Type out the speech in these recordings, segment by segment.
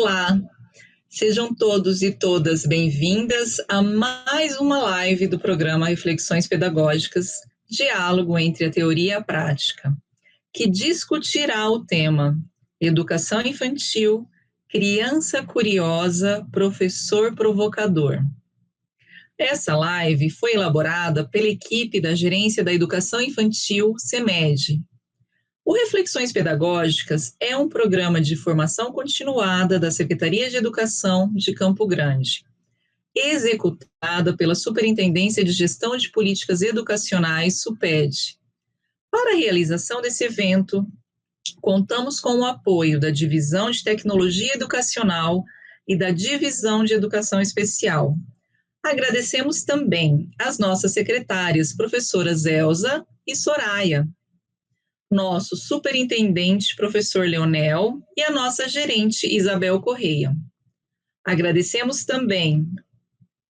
Olá, sejam todos e todas bem-vindas a mais uma live do programa Reflexões Pedagógicas, Diálogo entre a Teoria e a Prática, que discutirá o tema Educação Infantil, Criança Curiosa, Professor Provocador. Essa live foi elaborada pela equipe da Gerência da Educação Infantil, CEMED. O Reflexões Pedagógicas é um programa de formação continuada da Secretaria de Educação de Campo Grande, executada pela Superintendência de Gestão de Políticas Educacionais, SUPED. Para a realização desse evento, contamos com o apoio da Divisão de Tecnologia Educacional e da Divisão de Educação Especial. Agradecemos também às nossas secretárias, professoras Elza e Soraya, nosso superintendente, professor Leonel, e a nossa gerente, Isabel Correia. Agradecemos também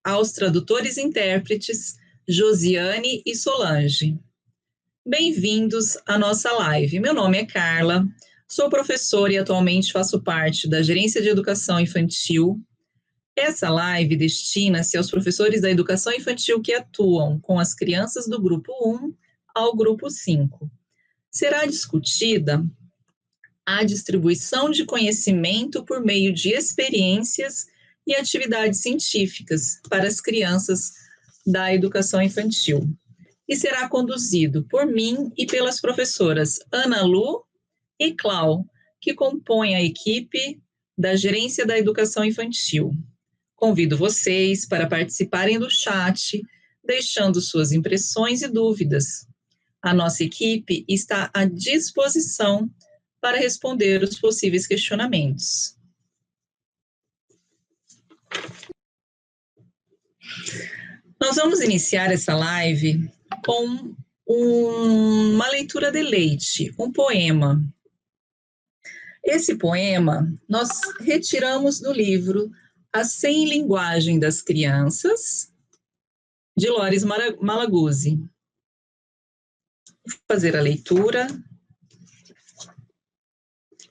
aos tradutores e intérpretes, Josiane e Solange. Bem-vindos à nossa live. Meu nome é Carla, sou professora e atualmente faço parte da Gerência de Educação Infantil. Essa live destina-se aos professores da educação infantil que atuam com as crianças do grupo 1 ao grupo 5. Será discutida a distribuição de conhecimento por meio de experiências e atividades científicas para as crianças da educação infantil. E será conduzido por mim e pelas professoras Ana Lu e Clau, que compõem a equipe da Gerência da Educação Infantil. Convido vocês para participarem do chat, deixando suas impressões e dúvidas. A nossa equipe está à disposição para responder os possíveis questionamentos. Nós vamos iniciar essa live com uma leitura de Leite, um poema. Esse poema nós retiramos do livro A Sem Linguagem das Crianças, de Loris Malaguzzi. Vou fazer a leitura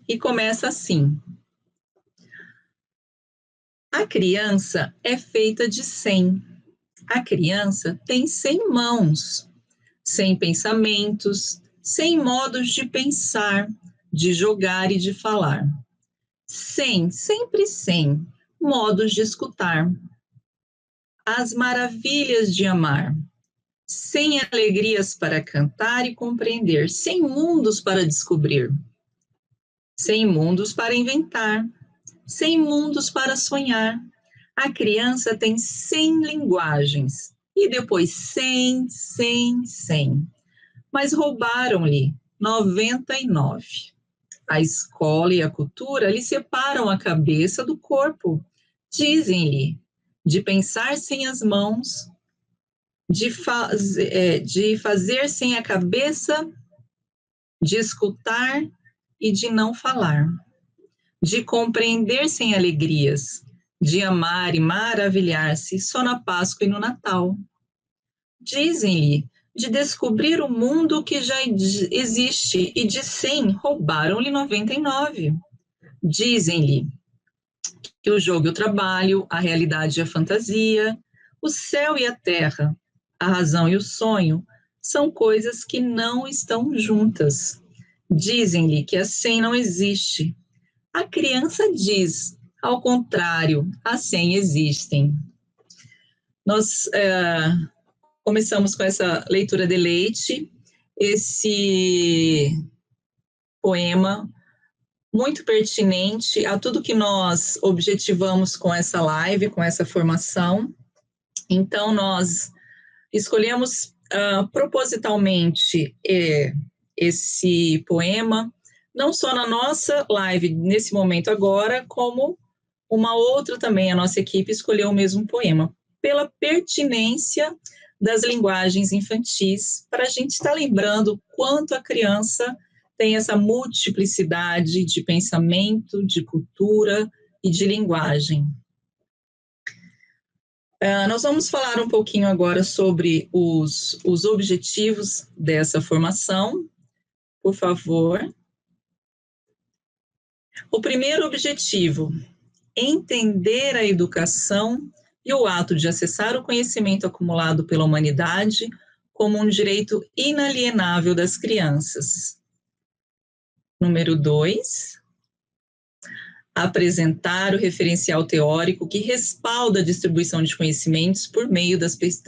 e começa assim. A criança é feita de 100. A criança tem 100 mãos, 100 pensamentos, 100 modos de pensar, de jogar e de falar. 100, sempre 100 modos de escutar. As maravilhas de amar. 100 alegrias para cantar e compreender, 100 mundos para descobrir, 100 mundos para inventar, 100 mundos para sonhar. A criança tem 100 linguagens, e depois 100, 100, 100. Mas roubaram-lhe 99. A escola e a cultura lhe separam a cabeça do corpo. Dizem-lhe de pensar sem as mãos, de fazer sem a cabeça, de escutar e de não falar, de compreender sem alegrias, de amar e maravilhar-se só na Páscoa e no Natal. Dizem-lhe de descobrir o mundo que já existe e de 100 roubaram-lhe 99. Dizem-lhe que o jogo e o trabalho, a realidade e a fantasia, o céu e a terra, a razão e o sonho são coisas que não estão juntas. Dizem-lhe que a 100 não existe. A criança diz, ao contrário, a 100 existem. Nós começamos com essa leitura de Leite, esse poema muito pertinente a tudo que nós objetivamos com essa live, com essa formação. Então, nós escolhemos propositalmente esse poema, não só na nossa live, nesse momento agora, como uma outra também, a nossa equipe escolheu o mesmo poema, pela pertinência das linguagens infantis, para a gente estar lembrando quanto a criança tem essa multiplicidade de pensamento, de cultura e de linguagem. Nós vamos falar um pouquinho agora sobre os objetivos dessa formação. Por favor. O primeiro objetivo entender a educação e o ato de acessar o conhecimento acumulado pela humanidade como um direito inalienável das crianças. Número 2, apresentar o referencial teórico que respalda a distribuição de conhecimentos por meio da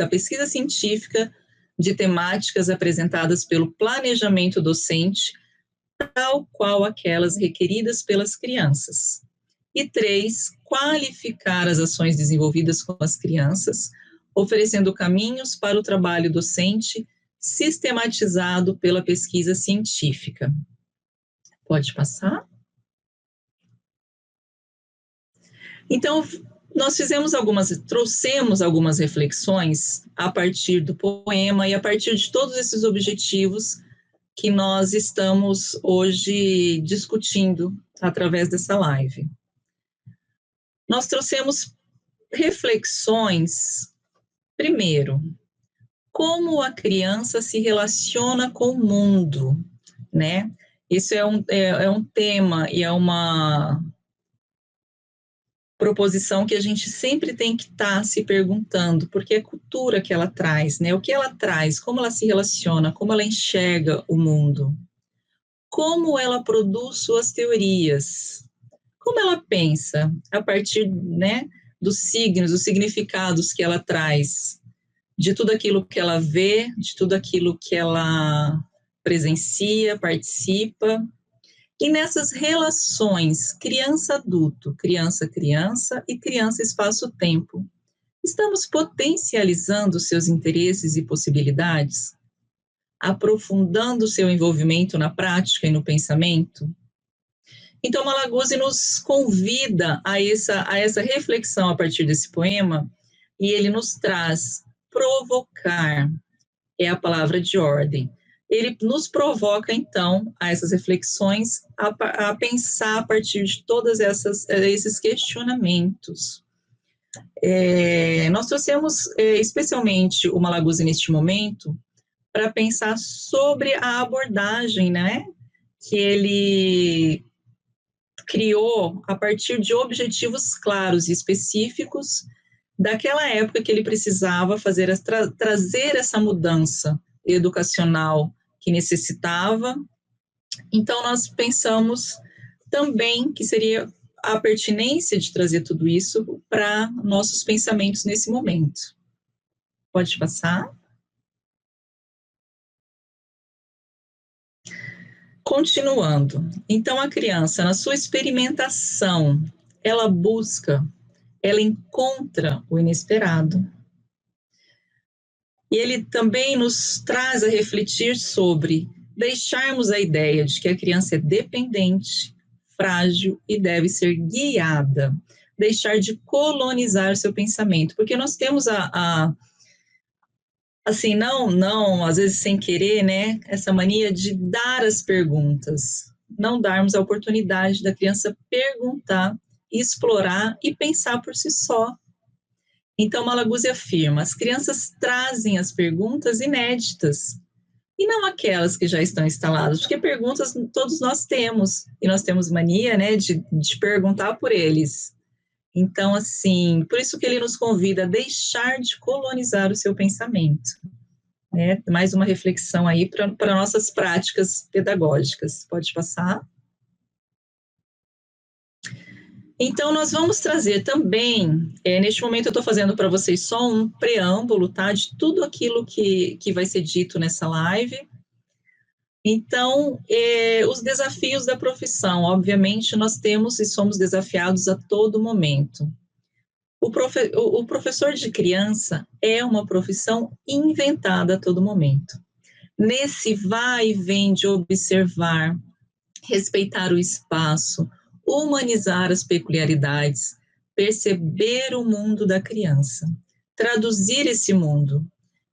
pesquisa científica de temáticas apresentadas pelo planejamento docente, tal qual aquelas requeridas pelas crianças. E 3, qualificar as ações desenvolvidas com as crianças, oferecendo caminhos para o trabalho docente sistematizado pela pesquisa científica. Pode passar? Então, nós trouxemos algumas reflexões a partir do poema e a partir de todos esses objetivos que nós estamos hoje discutindo através dessa live. Nós trouxemos reflexões, primeiro, como a criança se relaciona com o mundo, né? Isso é um tema e é uma proposição que a gente sempre tem que estar se perguntando, porque é a cultura que ela traz, né? O que ela traz, como ela se relaciona, como ela enxerga o mundo, como ela produz suas teorias, como ela pensa a partir, né, dos signos, dos significados que ela traz, de tudo aquilo que ela vê, de tudo aquilo que ela presencia, participa. E nessas relações criança-adulto, criança-criança e criança-espaço-tempo, estamos potencializando seus interesses e possibilidades? Aprofundando seu envolvimento na prática e no pensamento? Então, Malaguzzi nos convida a essa reflexão a partir desse poema, e ele nos traz provocar, é a palavra de ordem. Ele nos provoca, então, a essas reflexões, a pensar a partir de todos esses questionamentos. Nós trouxemos especialmente o Malaguzzi neste momento para pensar sobre a abordagem, né, que ele criou a partir de objetivos claros e específicos daquela época que ele precisava trazer essa mudança educacional que necessitava. Então, nós pensamos também que seria a pertinência de trazer tudo isso para nossos pensamentos nesse momento. Pode passar? Continuando. Então, a criança, na sua experimentação, ela busca, ela encontra o inesperado. E ele também nos traz a refletir sobre deixarmos a ideia de que a criança é dependente, frágil e deve ser guiada, deixar de colonizar seu pensamento, porque nós temos assim, não, às vezes sem querer, né, essa mania de dar as perguntas, não darmos a oportunidade da criança perguntar, explorar e pensar por si só. Então, Malaguzzi afirma, as crianças trazem as perguntas inéditas, e não aquelas que já estão instaladas, porque perguntas todos nós temos, e nós temos mania, né, de perguntar por eles. Então, assim, por isso que ele nos convida a deixar de colonizar o seu pensamento. Né? Mais uma reflexão aí para nossas práticas pedagógicas. Pode passar? Então, nós vamos trazer também, neste momento eu estou fazendo para vocês só um preâmbulo, tá, de tudo aquilo que vai ser dito nessa live. Então, os desafios da profissão, obviamente, nós temos e somos desafiados a todo momento. O professor de criança é uma profissão inventada a todo momento. Nesse vai e vem de observar, respeitar o espaço, humanizar as peculiaridades, perceber o mundo da criança, traduzir esse mundo.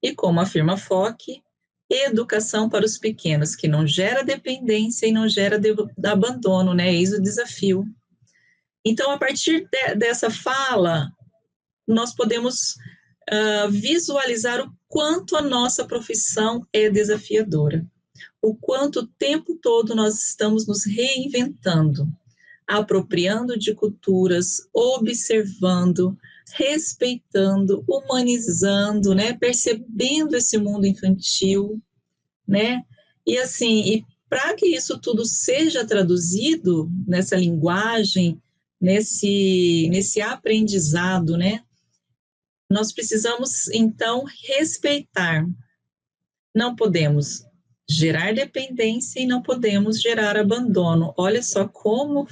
E como afirma Fock, educação para os pequenos, que não gera dependência e não gera abandono, né? Eis o desafio. Então, a partir dessa fala, nós podemos visualizar o quanto a nossa profissão é desafiadora, o quanto o tempo todo nós estamos nos reinventando. apropriando de culturas, observando, respeitando, humanizando, né? Percebendo esse mundo infantil, né? E assim, para que isso tudo seja traduzido nessa linguagem, nesse aprendizado, né? Nós precisamos, então, respeitar. Não podemos gerar dependência e não podemos gerar abandono. Olha só como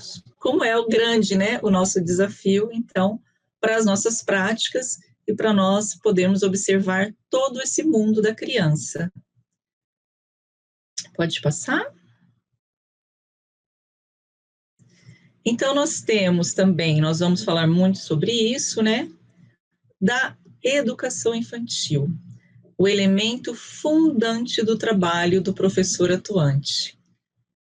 é o grande, né, o nosso desafio, então, para as nossas práticas e para nós podermos observar todo esse mundo da criança. Pode passar? Então, nós temos também, nós vamos falar muito sobre isso, né, da educação infantil, o elemento fundante do trabalho do professor atuante,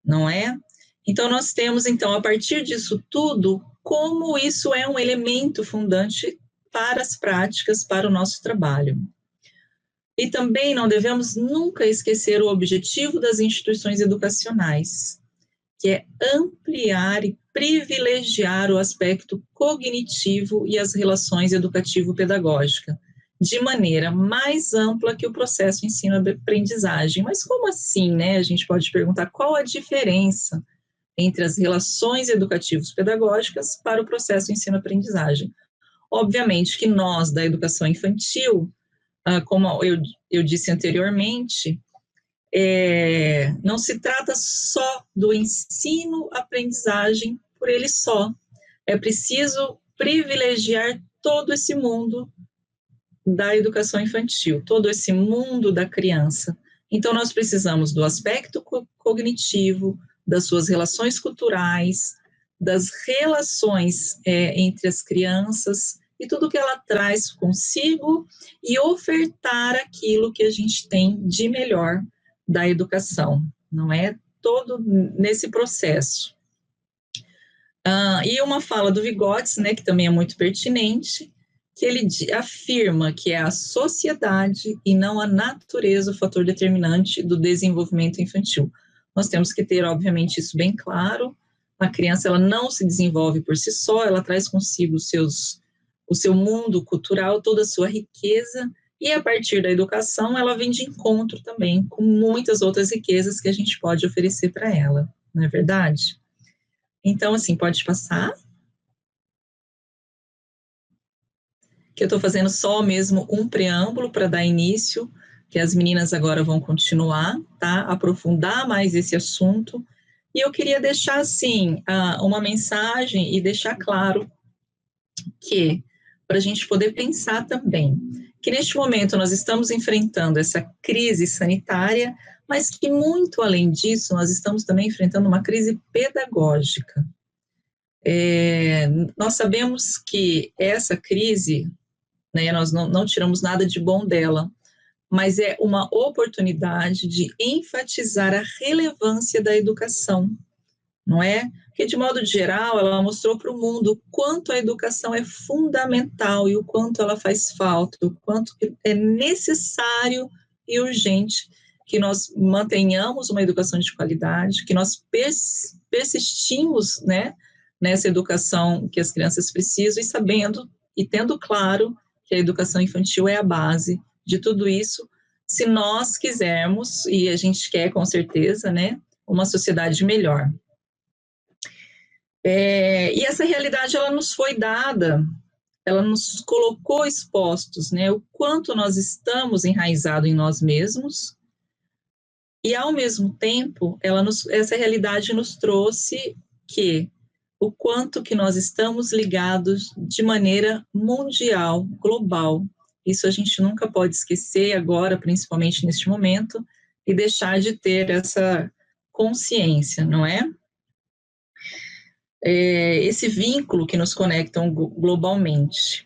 não é? Então, nós temos, então, a partir disso tudo, como isso é um elemento fundante para as práticas, para o nosso trabalho. E também não devemos nunca esquecer o objetivo das instituições educacionais, que é ampliar e privilegiar o aspecto cognitivo e as relações educativo-pedagógica, de maneira mais ampla que o processo ensino-aprendizagem. Mas como assim, né? A gente pode perguntar qual a diferença entre as relações educativas pedagógicas para o processo ensino-aprendizagem. Obviamente que nós, da educação infantil, como eu disse anteriormente, não se trata só do ensino-aprendizagem por ele só. É preciso privilegiar todo esse mundo da educação infantil, todo esse mundo da criança. Então, nós precisamos do aspecto cognitivo, das suas relações culturais, das relações entre as crianças e tudo que ela traz consigo e ofertar aquilo que a gente tem de melhor da educação, não é? Todo nesse processo. E uma fala do Vygotsky, né, que também é muito pertinente, que ele afirma que é a sociedade e não a natureza o fator determinante do desenvolvimento infantil. Nós temos que ter, obviamente, isso bem claro. A criança, ela não se desenvolve por si só, ela traz consigo o seu mundo cultural, toda a sua riqueza, e a partir da educação, ela vem de encontro também com muitas outras riquezas que a gente pode oferecer para ela, não é verdade? Então, assim, pode passar. Que eu estou fazendo só mesmo um preâmbulo para dar início, que as meninas agora vão continuar, tá? Aprofundar mais esse assunto. E eu queria deixar, assim, uma mensagem e deixar claro que, para a gente poder pensar também, que neste momento nós estamos enfrentando essa crise sanitária, mas que muito além disso, nós estamos também enfrentando uma crise pedagógica. Nós sabemos que essa crise, né, nós não tiramos nada de bom dela, mas é uma oportunidade de enfatizar a relevância da educação, não é? Porque, de modo geral, ela mostrou para o mundo o quanto a educação é fundamental e o quanto ela faz falta, o quanto é necessário e urgente que nós mantenhamos uma educação de qualidade, que nós persistimos, né, nessa educação que as crianças precisam e sabendo e tendo claro que a educação infantil é a base de tudo isso, se nós quisermos, e a gente quer com certeza, né, uma sociedade melhor. E essa realidade, ela nos foi dada, ela nos colocou expostos, né, o quanto nós estamos enraizados em nós mesmos, e ao mesmo tempo, essa realidade nos trouxe que o quanto que nós estamos ligados de maneira mundial, global. Isso a gente nunca pode esquecer agora, principalmente neste momento, e deixar de ter essa consciência, não é? Esse vínculo que nos conectam globalmente.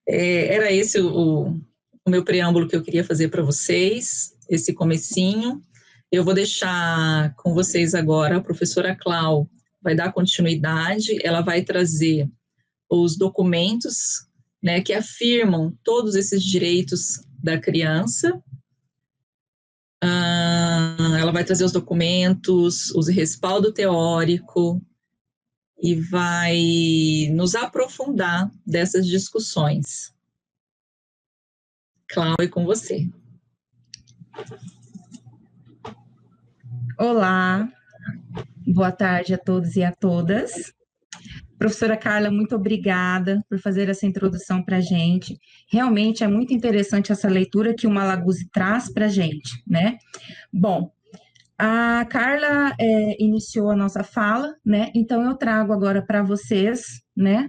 Era esse o meu preâmbulo que eu queria fazer para vocês, esse comecinho. Eu vou deixar com vocês agora a professora Clau, vai dar continuidade, ela vai trazer os documentos, né, que afirmam todos esses direitos da criança. Ela vai trazer os documentos, o respaldo teórico, e vai nos aprofundar dessas discussões. Cláudia, é com você. Olá, boa tarde a todos e a todas. Professora Carla, muito obrigada por fazer essa introdução para a gente. Realmente é muito interessante essa leitura que o Malaguzzi traz para a gente, né? Bom, a Carla iniciou a nossa fala, né? Então eu trago agora para vocês, né?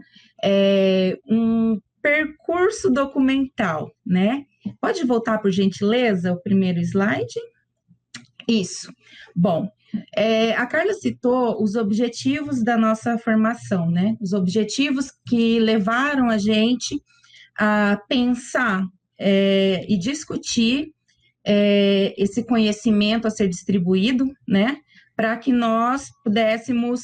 Um percurso documental, né? Pode voltar, por gentileza, o primeiro slide? Isso. Bom, a Carla citou os objetivos da nossa formação, né? Os objetivos que levaram a gente a pensar e discutir esse conhecimento a ser distribuído, né? Para que nós pudéssemos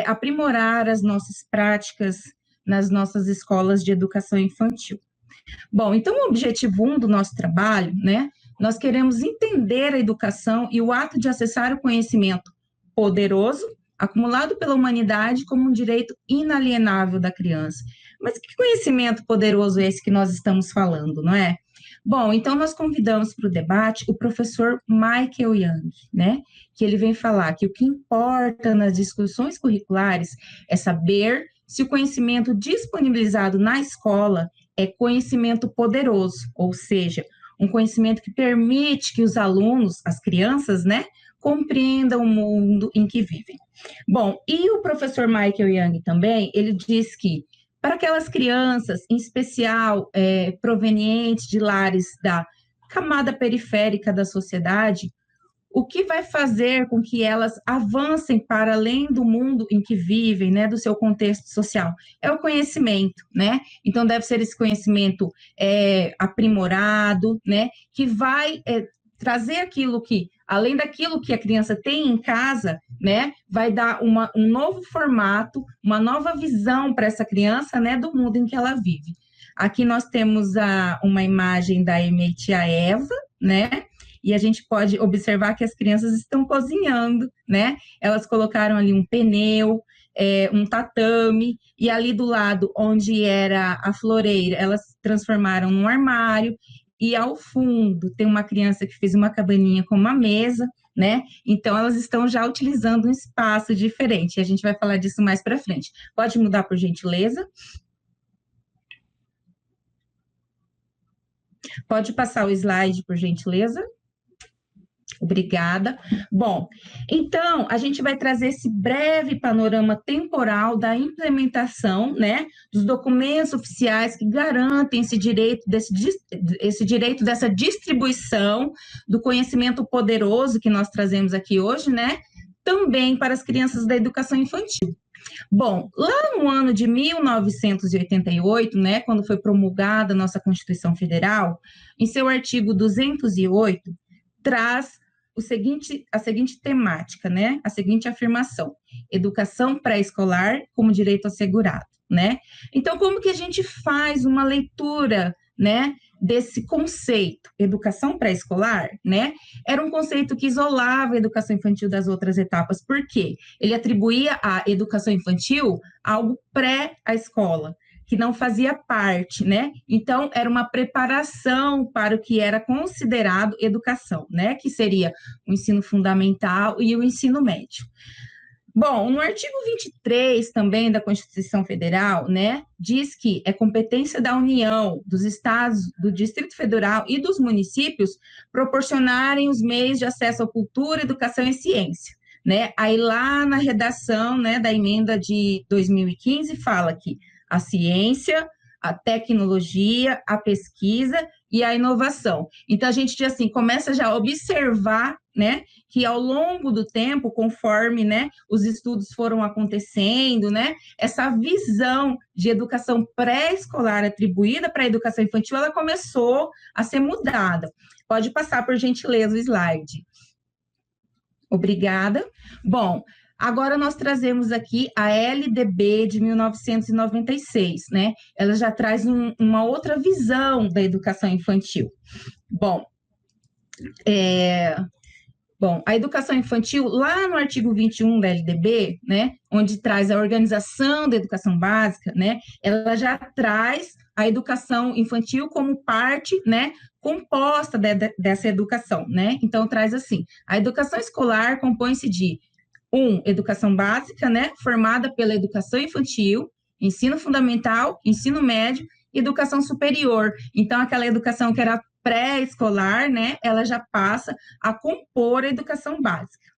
aprimorar as nossas práticas nas nossas escolas de educação infantil. Bom, então o objetivo 1 do nosso trabalho, né? Nós queremos entender a educação e o ato de acessar o conhecimento poderoso, acumulado pela humanidade como um direito inalienável da criança. Mas que conhecimento poderoso é esse que nós estamos falando, não é? Bom, então nós convidamos para o debate o professor Michael Young, né? Que ele vem falar que o que importa nas discussões curriculares é saber se o conhecimento disponibilizado na escola é conhecimento poderoso, ou seja, um conhecimento que permite que os alunos, as crianças, né, compreendam o mundo em que vivem. Bom, e o professor Michael Young também, ele diz que para aquelas crianças, em especial provenientes de lares da camada periférica da sociedade, o que vai fazer com que elas avancem para além do mundo em que vivem, né, do seu contexto social? É o conhecimento, né? Então, deve ser esse conhecimento aprimorado, né, que vai trazer aquilo que, além daquilo que a criança tem em casa, né, vai dar um novo formato, uma nova visão para essa criança, né, do mundo em que ela vive. Aqui nós temos uma imagem da minha tia Eva, né, e a gente pode observar que as crianças estão cozinhando, né? Elas colocaram ali um pneu, um tatame, e ali do lado onde era a floreira, elas transformaram num armário, e ao fundo tem uma criança que fez uma cabaninha com uma mesa, né? Então elas estão já utilizando um espaço diferente, e a gente vai falar disso mais para frente. Pode mudar, por gentileza? Pode passar o slide, por gentileza? Obrigada. Bom, então, a gente vai trazer esse breve panorama temporal da implementação, né, dos documentos oficiais que garantem esse direito dessa distribuição do conhecimento poderoso que nós trazemos aqui hoje, né, também para as crianças da educação infantil. Bom, lá no ano de 1988, né, quando foi promulgada a nossa Constituição Federal, em seu artigo 208, traz a seguinte temática, né? A seguinte afirmação: educação pré-escolar como direito assegurado, né? Então, como que a gente faz uma leitura, né, desse conceito? Educação pré-escolar, né? Era um conceito que isolava a educação infantil das outras etapas, por quê? Ele atribuía à educação infantil algo pré à escola, que não fazia parte, né? Então, era uma preparação para o que era considerado educação, né? Que seria o ensino fundamental e o ensino médio. Bom, no artigo 23 também da Constituição Federal, né, diz que é competência da União, dos estados, do Distrito Federal e dos municípios proporcionarem os meios de acesso à cultura, educação e ciência, né? Aí lá na redação, né, da emenda de 2015 fala que a ciência, a tecnologia, a pesquisa e a inovação. Então, a gente, assim, começa já a observar, né, que ao longo do tempo, conforme, né, os estudos foram acontecendo, né, essa visão de educação pré-escolar atribuída para a educação infantil, ela começou a ser mudada. Pode passar, por gentileza, o slide. Obrigada. Bom, agora nós trazemos aqui a LDB de 1996, né? Ela já traz uma outra visão da educação infantil. Bom, Bom, a educação infantil, lá no artigo 21 da LDB, né, onde traz a organização da educação básica, né, ela já traz a educação infantil como parte, né, composta dessa educação, né? Então, traz assim, a educação escolar compõe-se de educação básica, né, formada pela educação infantil, ensino fundamental, ensino médio, educação superior. Então, aquela educação que era pré-escolar, né, ela já passa a compor a educação básica.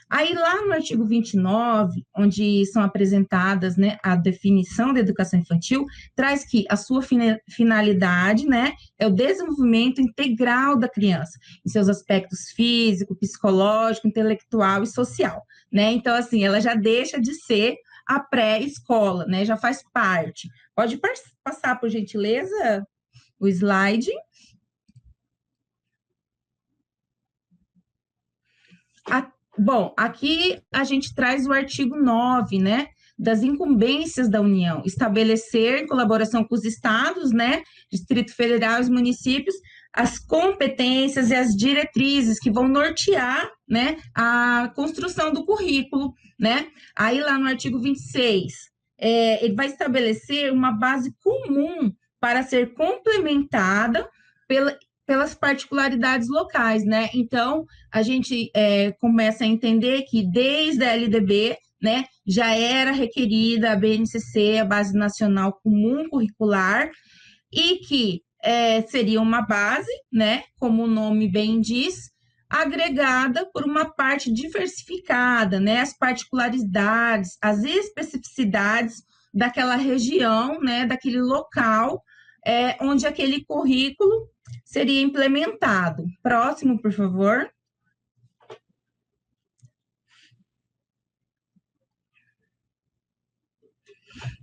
Aí, lá no artigo 29, onde são apresentadas, né, a definição da educação infantil, traz que a sua finalidade, né, é o desenvolvimento integral da criança, em seus aspectos físico, psicológico, intelectual e social, né? Então, assim, ela já deixa de ser a pré-escola, né, já faz parte. Pode passar, por gentileza, o slide. Bom, aqui a gente traz o artigo 9, né, das incumbências da União, estabelecer, em colaboração com os estados, né, Distrito Federal e os municípios, as competências e as diretrizes que vão nortear, né, a construção do currículo, né. Aí lá no artigo 26, ele vai estabelecer uma base comum para ser complementada pelas particularidades locais, né? Então, a gente começa a entender que desde a LDB, né, já era requerida a BNCC, a Base Nacional Comum Curricular, e que seria uma base, né, como o nome bem diz, agregada por uma parte diversificada, né, as particularidades, as especificidades daquela região, né, daquele local, onde aquele currículo seria implementado. Próximo, por favor.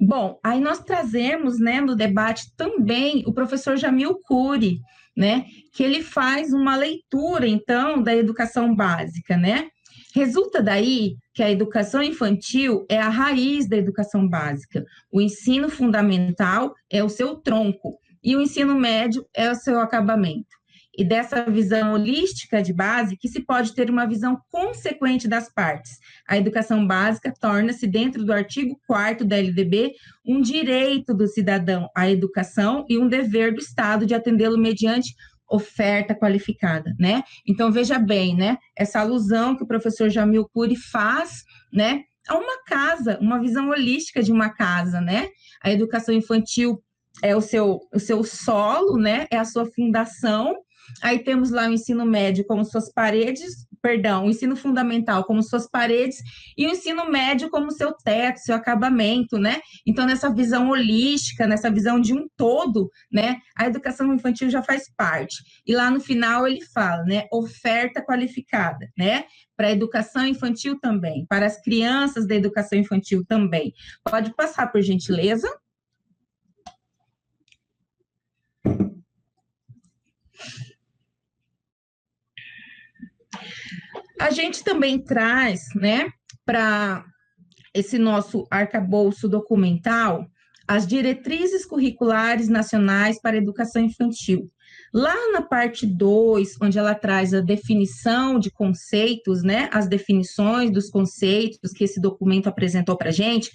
Bom, aí nós trazemos, né, no debate também o professor Jamil Cury, né, que ele faz uma leitura, então, da educação básica, né? Resulta daí que a educação infantil é a raiz da educação básica, o ensino fundamental é o seu tronco e o ensino médio é o seu acabamento. E dessa visão holística de base que se pode ter uma visão consequente das partes. A educação básica torna-se, dentro do artigo 4º da LDB, um direito do cidadão à educação e um dever do Estado de atendê-lo mediante oferta qualificada, né? Então, veja bem, né? Essa alusão que o professor Jamil Cury faz, né? A uma casa, uma visão holística de uma casa, né? A educação infantil é o seu solo, né? É a sua fundação. Aí temos lá o ensino médio como suas paredes, perdão, o ensino fundamental como suas paredes e o ensino médio como seu teto, seu acabamento, né? Então, nessa visão holística, nessa visão de um todo, né? A educação infantil já faz parte. E lá no final ele fala, né? Oferta qualificada, né? Para a educação infantil também, para as crianças da educação infantil também. Pode passar, por gentileza. A gente também traz, né, para esse nosso arcabouço documental, as diretrizes curriculares nacionais para a educação infantil. Lá na parte 2, onde ela traz a definição de conceitos, né, as definições dos conceitos que esse documento apresentou para a gente,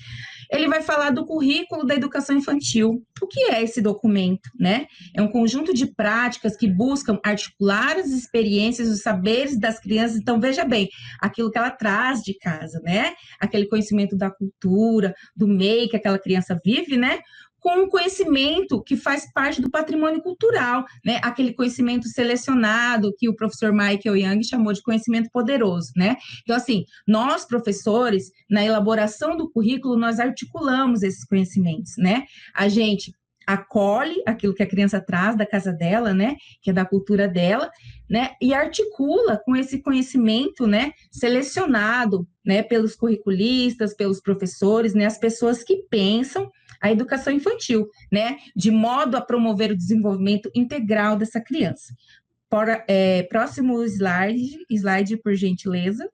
ele vai falar do currículo da educação infantil. O que é esse documento, né? É um conjunto de práticas que buscam articular as experiências, os saberes das crianças. Então, veja bem, aquilo que ela traz de casa, né? Aquele conhecimento da cultura, do meio que aquela criança vive, né? Com um conhecimento que faz parte do patrimônio cultural, né? Aquele conhecimento selecionado que o professor Michael Young chamou de conhecimento poderoso, né? Então, assim, nós, professores, na elaboração do currículo, nós articulamos esses conhecimentos, né? A gente acolhe aquilo que a criança traz da casa dela, né, que é da cultura dela, né, e articula com esse conhecimento, né, selecionado, né, pelos curriculistas, pelos professores, né, as pessoas que pensam a educação infantil, né, de modo a promover o desenvolvimento integral dessa criança. Próximo slide, por gentileza.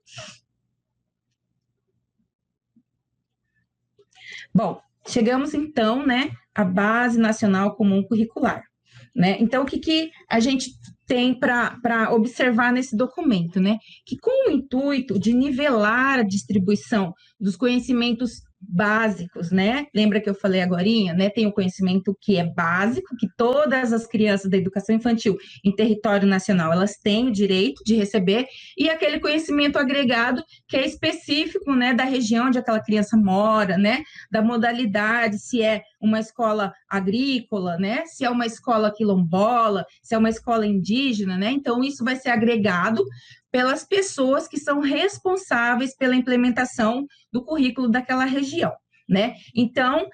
Bom, chegamos então, né, à Base Nacional Comum Curricular, né? Então, o que a gente tem para observar nesse documento, né? Que com o intuito de nivelar a distribuição dos conhecimentos básicos, né? Lembra que eu falei agorinha, né? Tem o conhecimento que é básico, que todas as crianças da educação infantil em território nacional, elas têm o direito de receber, e aquele conhecimento agregado que é específico, né, da região onde aquela criança mora, né? Da modalidade, se é uma escola agrícola, né? Se é uma escola quilombola, se é uma escola indígena, né? Então, isso vai ser agregado pelas pessoas que são responsáveis pela implementação do currículo daquela região, né? Então,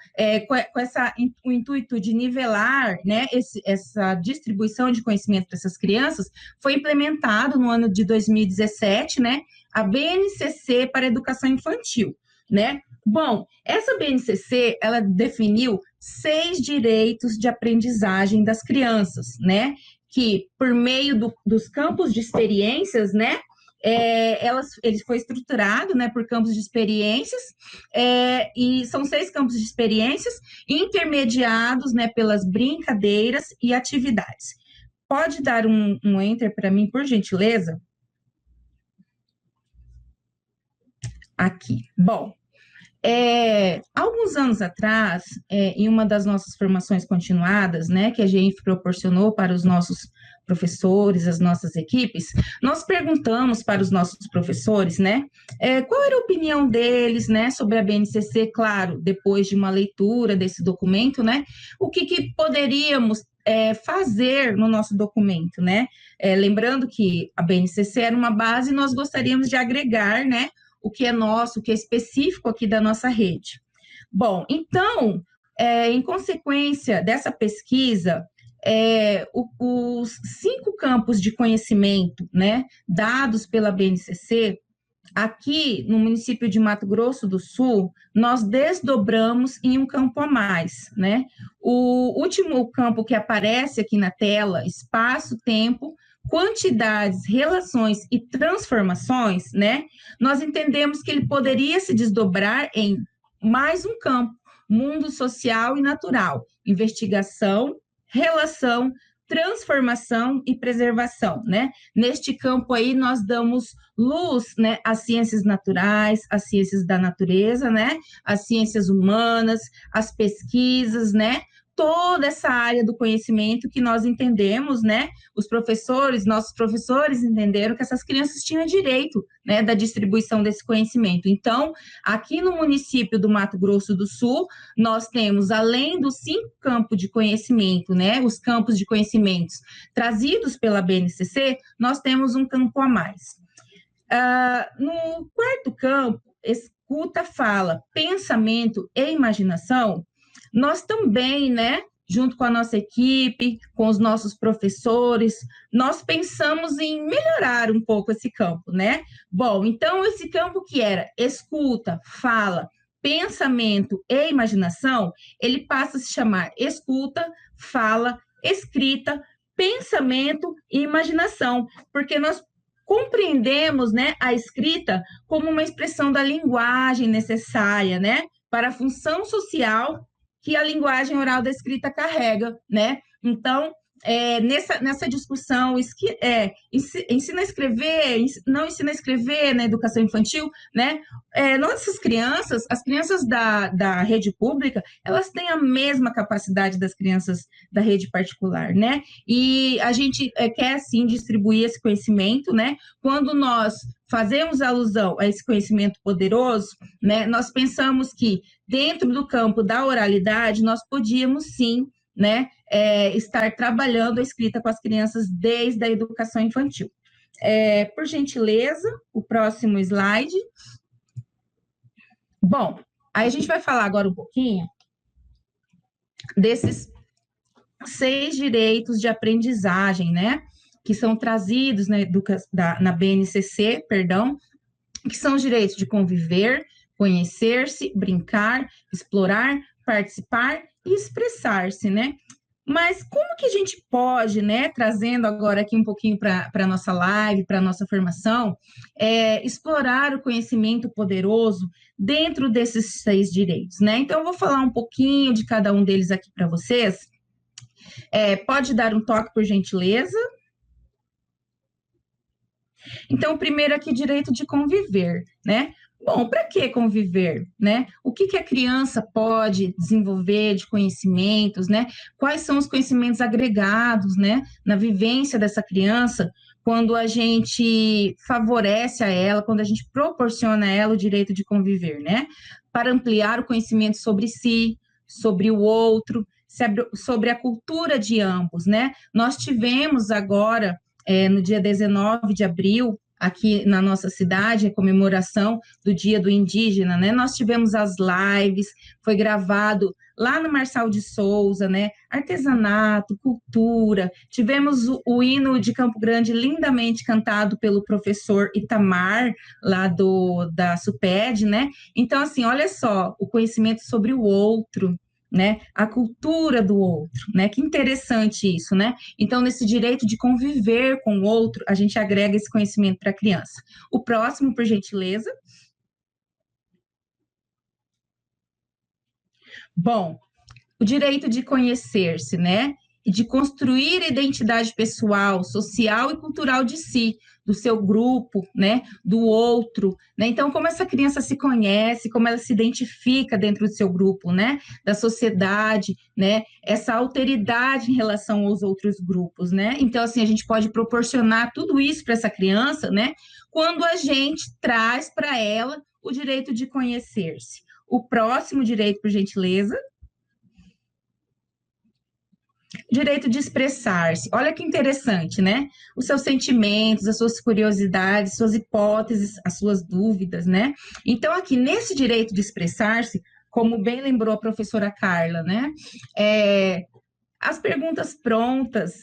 com o intuito de nivelar, né, essa distribuição de conhecimento para essas crianças, foi implementado no ano de 2017, né, a BNCC para a educação infantil, né? Bom, essa BNCC, ela definiu 6 direitos de aprendizagem das crianças, né? Que, por meio dos campos de experiências, né? Ele foi estruturado, né, por campos de experiências, e são 6 campos de experiências intermediados, né, pelas brincadeiras e atividades. Pode dar um enter para mim, por gentileza? Aqui. Bom, alguns anos atrás, em uma das nossas formações continuadas, né, que a gente proporcionou para os nossos professores, as nossas equipes, nós perguntamos para os nossos professores, né, qual era a opinião deles, né, sobre a BNCC, claro, depois de uma leitura desse documento, né, o que poderíamos fazer no nosso documento, né, lembrando que a BNCC era uma base e nós gostaríamos de agregar, né, o que é nosso, o que é específico aqui da nossa rede. Bom, então, em consequência dessa pesquisa, os 5 campos de conhecimento, né, dados pela BNCC, aqui no município de Mato Grosso do Sul, nós desdobramos em um campo a mais, né? O último campo que aparece aqui na tela, espaço, tempo, quantidades, relações e transformações, né? Nós entendemos que ele poderia se desdobrar em mais um campo, mundo social e natural, investigação, relação, transformação e preservação, né? Neste campo aí nós damos luz, né, às ciências naturais, às ciências da natureza, né? As ciências humanas, as pesquisas, né? Toda essa área do conhecimento que nós entendemos, né? Nossos professores entenderam que essas crianças tinham direito, né, da distribuição desse conhecimento. Então, aqui no município do Mato Grosso do Sul, nós temos, além dos 5 campos de conhecimento, né, os campos de conhecimentos trazidos pela BNCC, nós temos um campo a mais. No 4º campo, escuta, fala, pensamento e imaginação, nós também, né, junto com a nossa equipe, com os nossos professores, nós pensamos em melhorar um pouco esse campo, né? Bom, então esse campo que era escuta, fala, pensamento e imaginação, ele passa a se chamar escuta, fala, escrita, pensamento e imaginação, porque nós compreendemos, né, a escrita como uma expressão da linguagem necessária, né, para a função social que a linguagem oral da escrita carrega, né? Então, nessa discussão, ensina a escrever, não ensina a escrever na educação infantil, né? Nossas crianças, as crianças da rede pública, elas têm a mesma capacidade das crianças da rede particular, né? E a gente quer, sim, distribuir esse conhecimento, né? Quando nós fazemos alusão a esse conhecimento poderoso, né? Nós pensamos que dentro do campo da oralidade, nós podíamos, sim, né, estar trabalhando a escrita com as crianças desde a educação infantil. Por gentileza, o próximo slide. Bom, aí a gente vai falar agora um pouquinho desses 6 direitos de aprendizagem, né, que são trazidos na BNCC, que são os direitos de conviver, conhecer-se, brincar, explorar, participar e expressar-se, né? Mas como que a gente pode, né, trazendo agora aqui um pouquinho para a nossa live, para a nossa formação, explorar o conhecimento poderoso dentro desses 6 direitos, né? Então, eu vou falar um pouquinho de cada um deles aqui para vocês. Pode dar um toque, por gentileza. Então, primeiro aqui, direito de conviver, né? Bom, para que conviver, né? O que a criança pode desenvolver de conhecimentos, né? Quais são os conhecimentos agregados, né? Na vivência dessa criança, quando a gente favorece a ela, quando a gente proporciona a ela o direito de conviver, né? Para ampliar o conhecimento sobre si, sobre o outro, sobre a cultura de ambos, né? Nós tivemos agora, no dia 19 de abril, aqui na nossa cidade, a comemoração do Dia do Indígena, né? Nós tivemos as lives, foi gravado lá no Marçal de Souza, né? Artesanato, cultura. Tivemos o hino de Campo Grande lindamente cantado pelo professor Itamar, lá da SUPED, né? Então, assim, olha só, o conhecimento sobre o outro, né? A cultura do outro, né? Que interessante isso, né? Então, nesse direito de conviver com o outro, a gente agrega esse conhecimento para a criança. O próximo, por gentileza. Bom, o direito de conhecer-se, né? E de construir a identidade pessoal, social e cultural de si, do seu grupo, né? Do outro, né? Então, como essa criança se conhece, como ela se identifica dentro do seu grupo, né? Da sociedade, né? Essa alteridade em relação aos outros grupos, né? Então, assim, a gente pode proporcionar tudo isso para essa criança, né? Quando a gente traz para ela o direito de conhecer-se. O próximo direito, por gentileza. Direito de expressar-se. Olha que interessante, né? Os seus sentimentos, as suas curiosidades, suas hipóteses, as suas dúvidas, né? Então, aqui nesse direito de expressar-se, como bem lembrou a professora Carla, né? As perguntas prontas.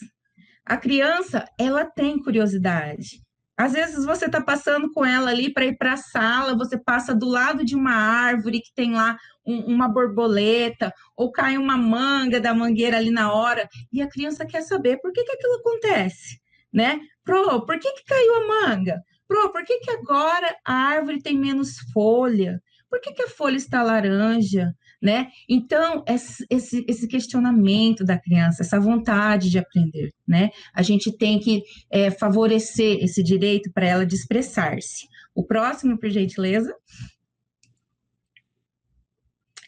A criança, ela tem curiosidade. Às vezes você está passando com ela ali para ir para a sala, você passa do lado de uma árvore que tem lá uma borboleta, ou cai uma manga da mangueira ali na hora, e a criança quer saber por que aquilo acontece, né? Por que caiu a manga? Por que agora a árvore tem menos folha? Por que a folha está laranja? Né? Então, esse questionamento da criança, essa vontade de aprender, né? A gente tem que favorecer esse direito para ela de expressar-se. O próximo, por gentileza.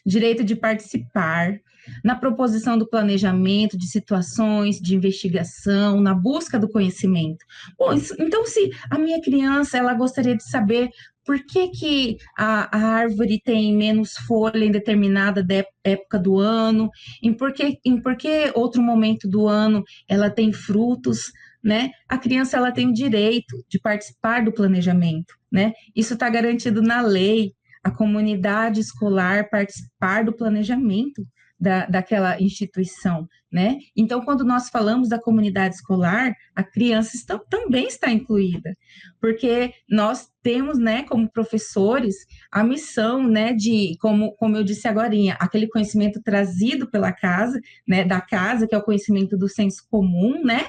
Direito de participar na proposição do planejamento de situações de investigação, na busca do conhecimento. Bom, então, se a minha criança ela gostaria de saber por que a árvore tem menos folha em determinada época do ano, em por que outro momento do ano ela tem frutos, né? A criança ela tem o direito de participar do planejamento, né? Isso está garantido na lei. A comunidade escolar participar do planejamento daquela instituição, né? Então, quando nós falamos da comunidade escolar, a criança também está incluída, porque nós temos, né, como professores, a missão, né, de, como eu disse agorinha, aquele conhecimento trazido pela casa, né, da casa, que é o conhecimento do senso comum, né?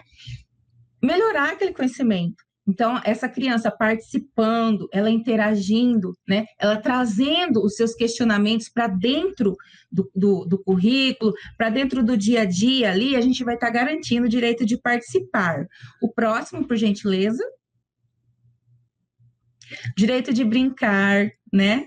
Melhorar aquele conhecimento. Então, essa criança participando, ela interagindo, né? Ela trazendo os seus questionamentos para dentro do currículo, para dentro do dia a dia ali, a gente vai estar garantindo o direito de participar. O próximo, por gentileza. Direito de brincar, né?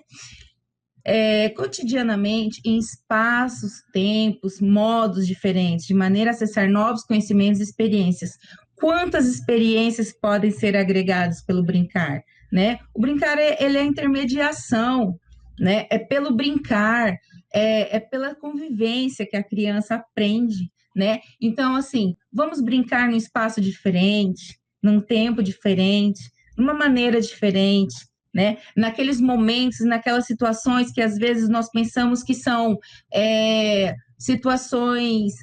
Cotidianamente, em espaços, tempos, modos diferentes, de maneira a acessar novos conhecimentos e experiências. Quantas experiências podem ser agregadas pelo brincar, né? O brincar, ele é a intermediação, né? É pelo brincar, é pela convivência que a criança aprende, né? Então, assim, vamos brincar num espaço diferente, num tempo diferente, numa maneira diferente, né? Naqueles momentos, naquelas situações que às vezes nós pensamos que são situações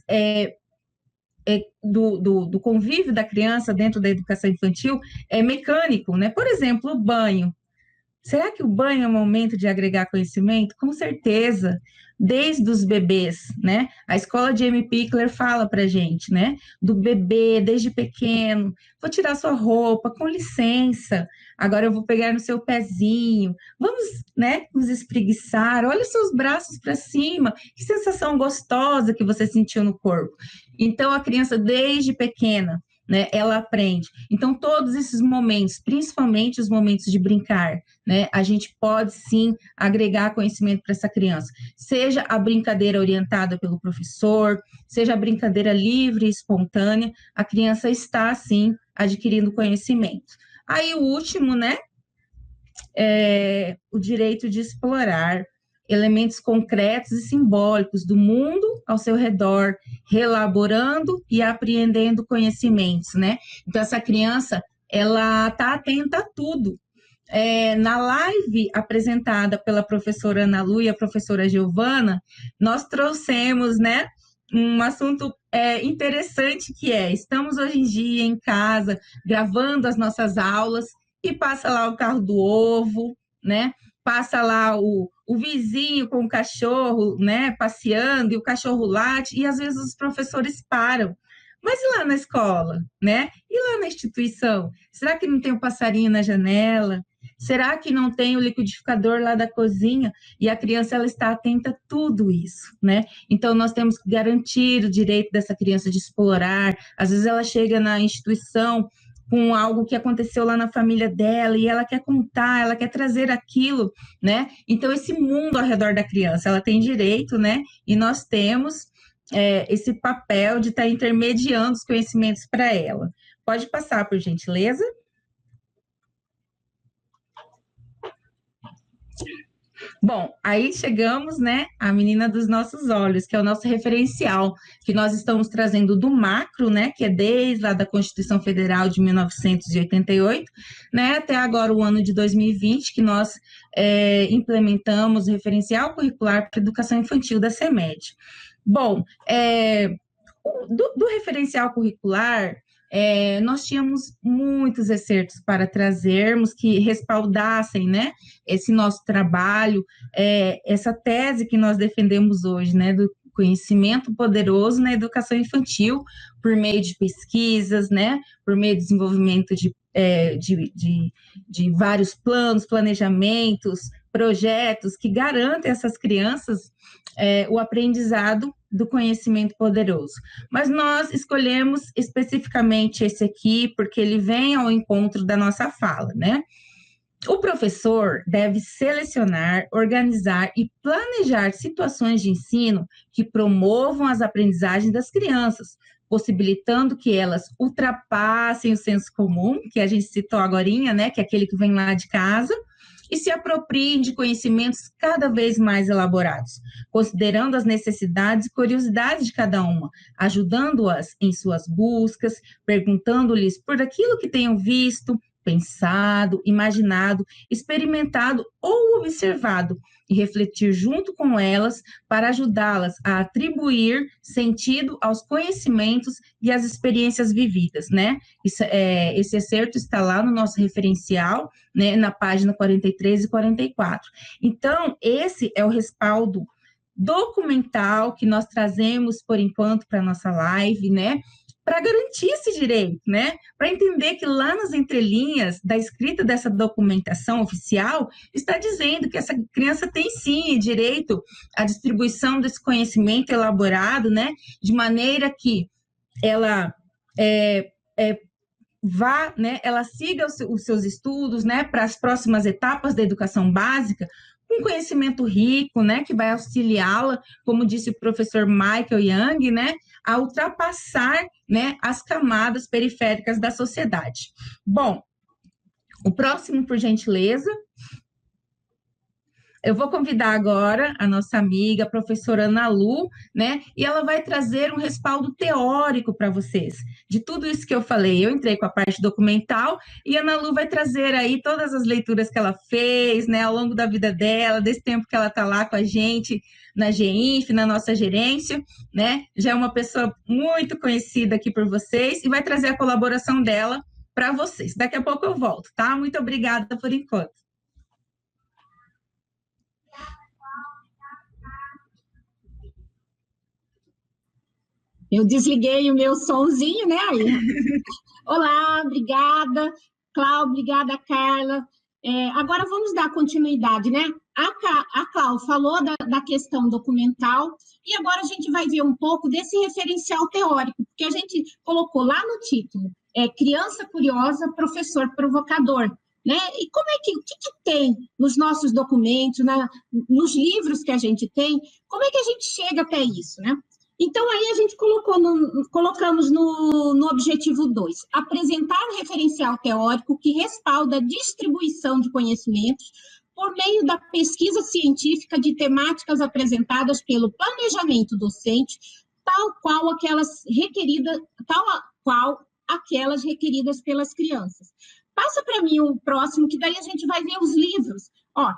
do convívio da criança dentro da educação infantil é mecânico, né? Por exemplo, o banho. Será que o banho é um momento de agregar conhecimento? Com certeza, desde os bebês, né? A escola de Amy Pickler fala para gente, né? Do bebê, desde pequeno, vou tirar sua roupa, com licença, agora eu vou pegar no seu pezinho, vamos, né, nos espreguiçar, olha os seus braços para cima, que sensação gostosa que você sentiu no corpo. Então, a criança, desde pequena, né, ela aprende. Então, todos esses momentos, principalmente os momentos de brincar, né, a gente pode sim agregar conhecimento para essa criança. Seja a brincadeira orientada pelo professor, seja a brincadeira livre e espontânea, a criança está sim adquirindo conhecimento. Aí o último, né, é o direito de explorar elementos concretos e simbólicos do mundo ao seu redor, reelaborando e apreendendo conhecimentos, né? Então, essa criança, ela está atenta a tudo. Na live apresentada pela professora Ana Lu e a professora Giovana, nós trouxemos, né, um assunto interessante que estamos hoje em dia em casa, gravando as nossas aulas, e passa lá o carro do ovo, né? Passa lá o vizinho com o cachorro, né, passeando, e o cachorro late, e às vezes os professores param. Mas e lá na escola, né? E lá na instituição? Será que não tem um passarinho na janela? Será que não tem o liquidificador lá da cozinha? E a criança, ela está atenta a tudo isso, né? Então, nós temos que garantir o direito dessa criança de explorar. Às vezes ela chega na instituição com algo que aconteceu lá na família dela, e ela quer contar, ela quer trazer aquilo, né? Então, esse mundo ao redor da criança, ela tem direito, né? E nós temos esse papel de estar intermediando os conhecimentos para ela. Pode passar, por gentileza. Bom, aí chegamos, né, à menina dos nossos olhos, que é o nosso referencial, que nós estamos trazendo do macro, né, que é desde lá da Constituição Federal de 1988, né, até agora o ano de 2020, que nós implementamos o referencial curricular para educação infantil da CEMED. Bom, do referencial curricular, nós tínhamos muitos excertos para trazermos que respaldassem, né, esse nosso trabalho, essa tese que nós defendemos hoje, né, do conhecimento poderoso na educação infantil, por meio de pesquisas, né, por meio de desenvolvimento de vários planos, planejamentos, projetos que garantem a essas crianças o aprendizado do conhecimento poderoso. Mas nós escolhemos especificamente esse aqui porque ele vem ao encontro da nossa fala, né? O professor deve selecionar, organizar e planejar situações de ensino que promovam as aprendizagens das crianças, possibilitando que elas ultrapassem o senso comum, que a gente citou agorinha, né? Que é aquele que vem lá de casa, e se apropriem de conhecimentos cada vez mais elaborados, considerando as necessidades e curiosidades de cada uma, ajudando-as em suas buscas, perguntando-lhes por aquilo que tenham visto, pensado, imaginado, experimentado ou observado, e refletir junto com elas para ajudá-las a atribuir sentido aos conhecimentos e às experiências vividas, né? Esse excerto está lá no nosso referencial, né, na página 43 e 44. Então, esse é o respaldo documental que nós trazemos, por enquanto, para a nossa live, né? Para garantir esse direito, né? Para entender que lá nas entrelinhas da escrita dessa documentação oficial está dizendo que essa criança tem sim direito à distribuição desse conhecimento elaborado, né? De maneira que ela vá, né? Ela siga os seus estudos, né? Para as próximas etapas da educação básica, um conhecimento rico, né, que vai auxiliá-la, como disse o professor Michael Young, né, a ultrapassar, né, as camadas periféricas da sociedade. Bom, o próximo, por gentileza. Eu vou convidar agora a nossa amiga, a professora Ana Lu, né? E ela vai trazer um respaldo teórico para vocês, de tudo isso que eu falei. Eu entrei com a parte documental e a Ana Lu vai trazer aí todas as leituras que ela fez, né? Ao longo da vida dela, desse tempo que ela está lá com a gente, na GEINF, na nossa gerência, né? Já é uma pessoa muito conhecida aqui por vocês e vai trazer a colaboração dela para vocês. Daqui a pouco eu volto, tá? Muito obrigada por enquanto. Eu desliguei o meu sonzinho, né? Olá, obrigada, Cláudia, obrigada, Carla. Agora vamos dar continuidade, né? A Cláudia falou da questão documental e agora a gente vai ver um pouco desse referencial teórico, porque a gente colocou lá no título, Criança curiosa, professor provocador, né? E o que tem nos nossos documentos, nos livros que a gente tem, como é que a gente chega até isso, né? Então, aí a gente colocamos no objetivo 2, apresentar um referencial teórico que respalda a distribuição de conhecimentos por meio da pesquisa científica de temáticas apresentadas pelo planejamento docente, tal qual aquelas requeridas pelas crianças. Passa para mim o próximo, que daí a gente vai ver os livros. Ó,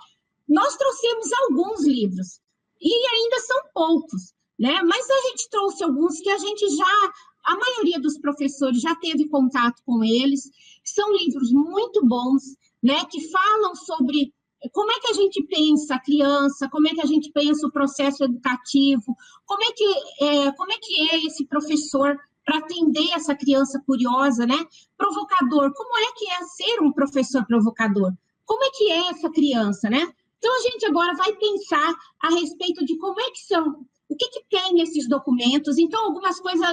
nós trouxemos alguns livros, e ainda são poucos, né? Mas a gente trouxe alguns que a maioria dos professores já teve contato com eles. São livros muito bons, né? Que falam sobre como é que a gente pensa a criança, como é que a gente pensa o processo educativo, como é que é esse professor para atender essa criança curiosa, né? Provocador, como é que é ser um professor provocador? Como é que é essa criança, né? Então, a gente agora vai pensar a respeito de como é que são, o que tem nesses documentos. Então, algumas coisas,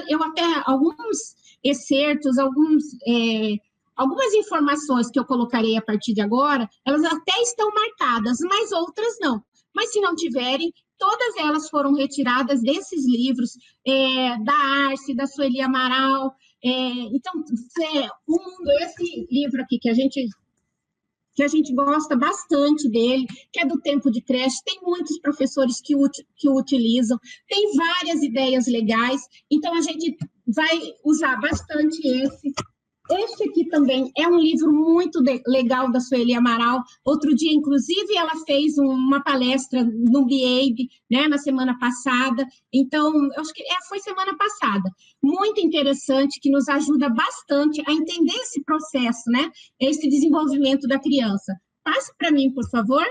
alguns excertos, algumas informações que eu colocarei a partir de agora, elas até estão marcadas, mas outras não. Mas se não tiverem, todas elas foram retiradas desses livros, da Arce, da Sueli Amaral. Então, esse livro aqui que a gente gosta bastante dele, que é do tempo de creche, tem muitos professores que o utilizam, tem várias ideias legais, então a gente vai usar bastante esse. Este aqui também é um livro muito legal da Sueli Amaral. Outro dia, inclusive, ela fez uma palestra no BIEB, né, na semana passada. Então, eu acho que foi semana passada. Muito interessante, que nos ajuda bastante a entender esse processo, né, esse desenvolvimento da criança. Passe para mim, por favor.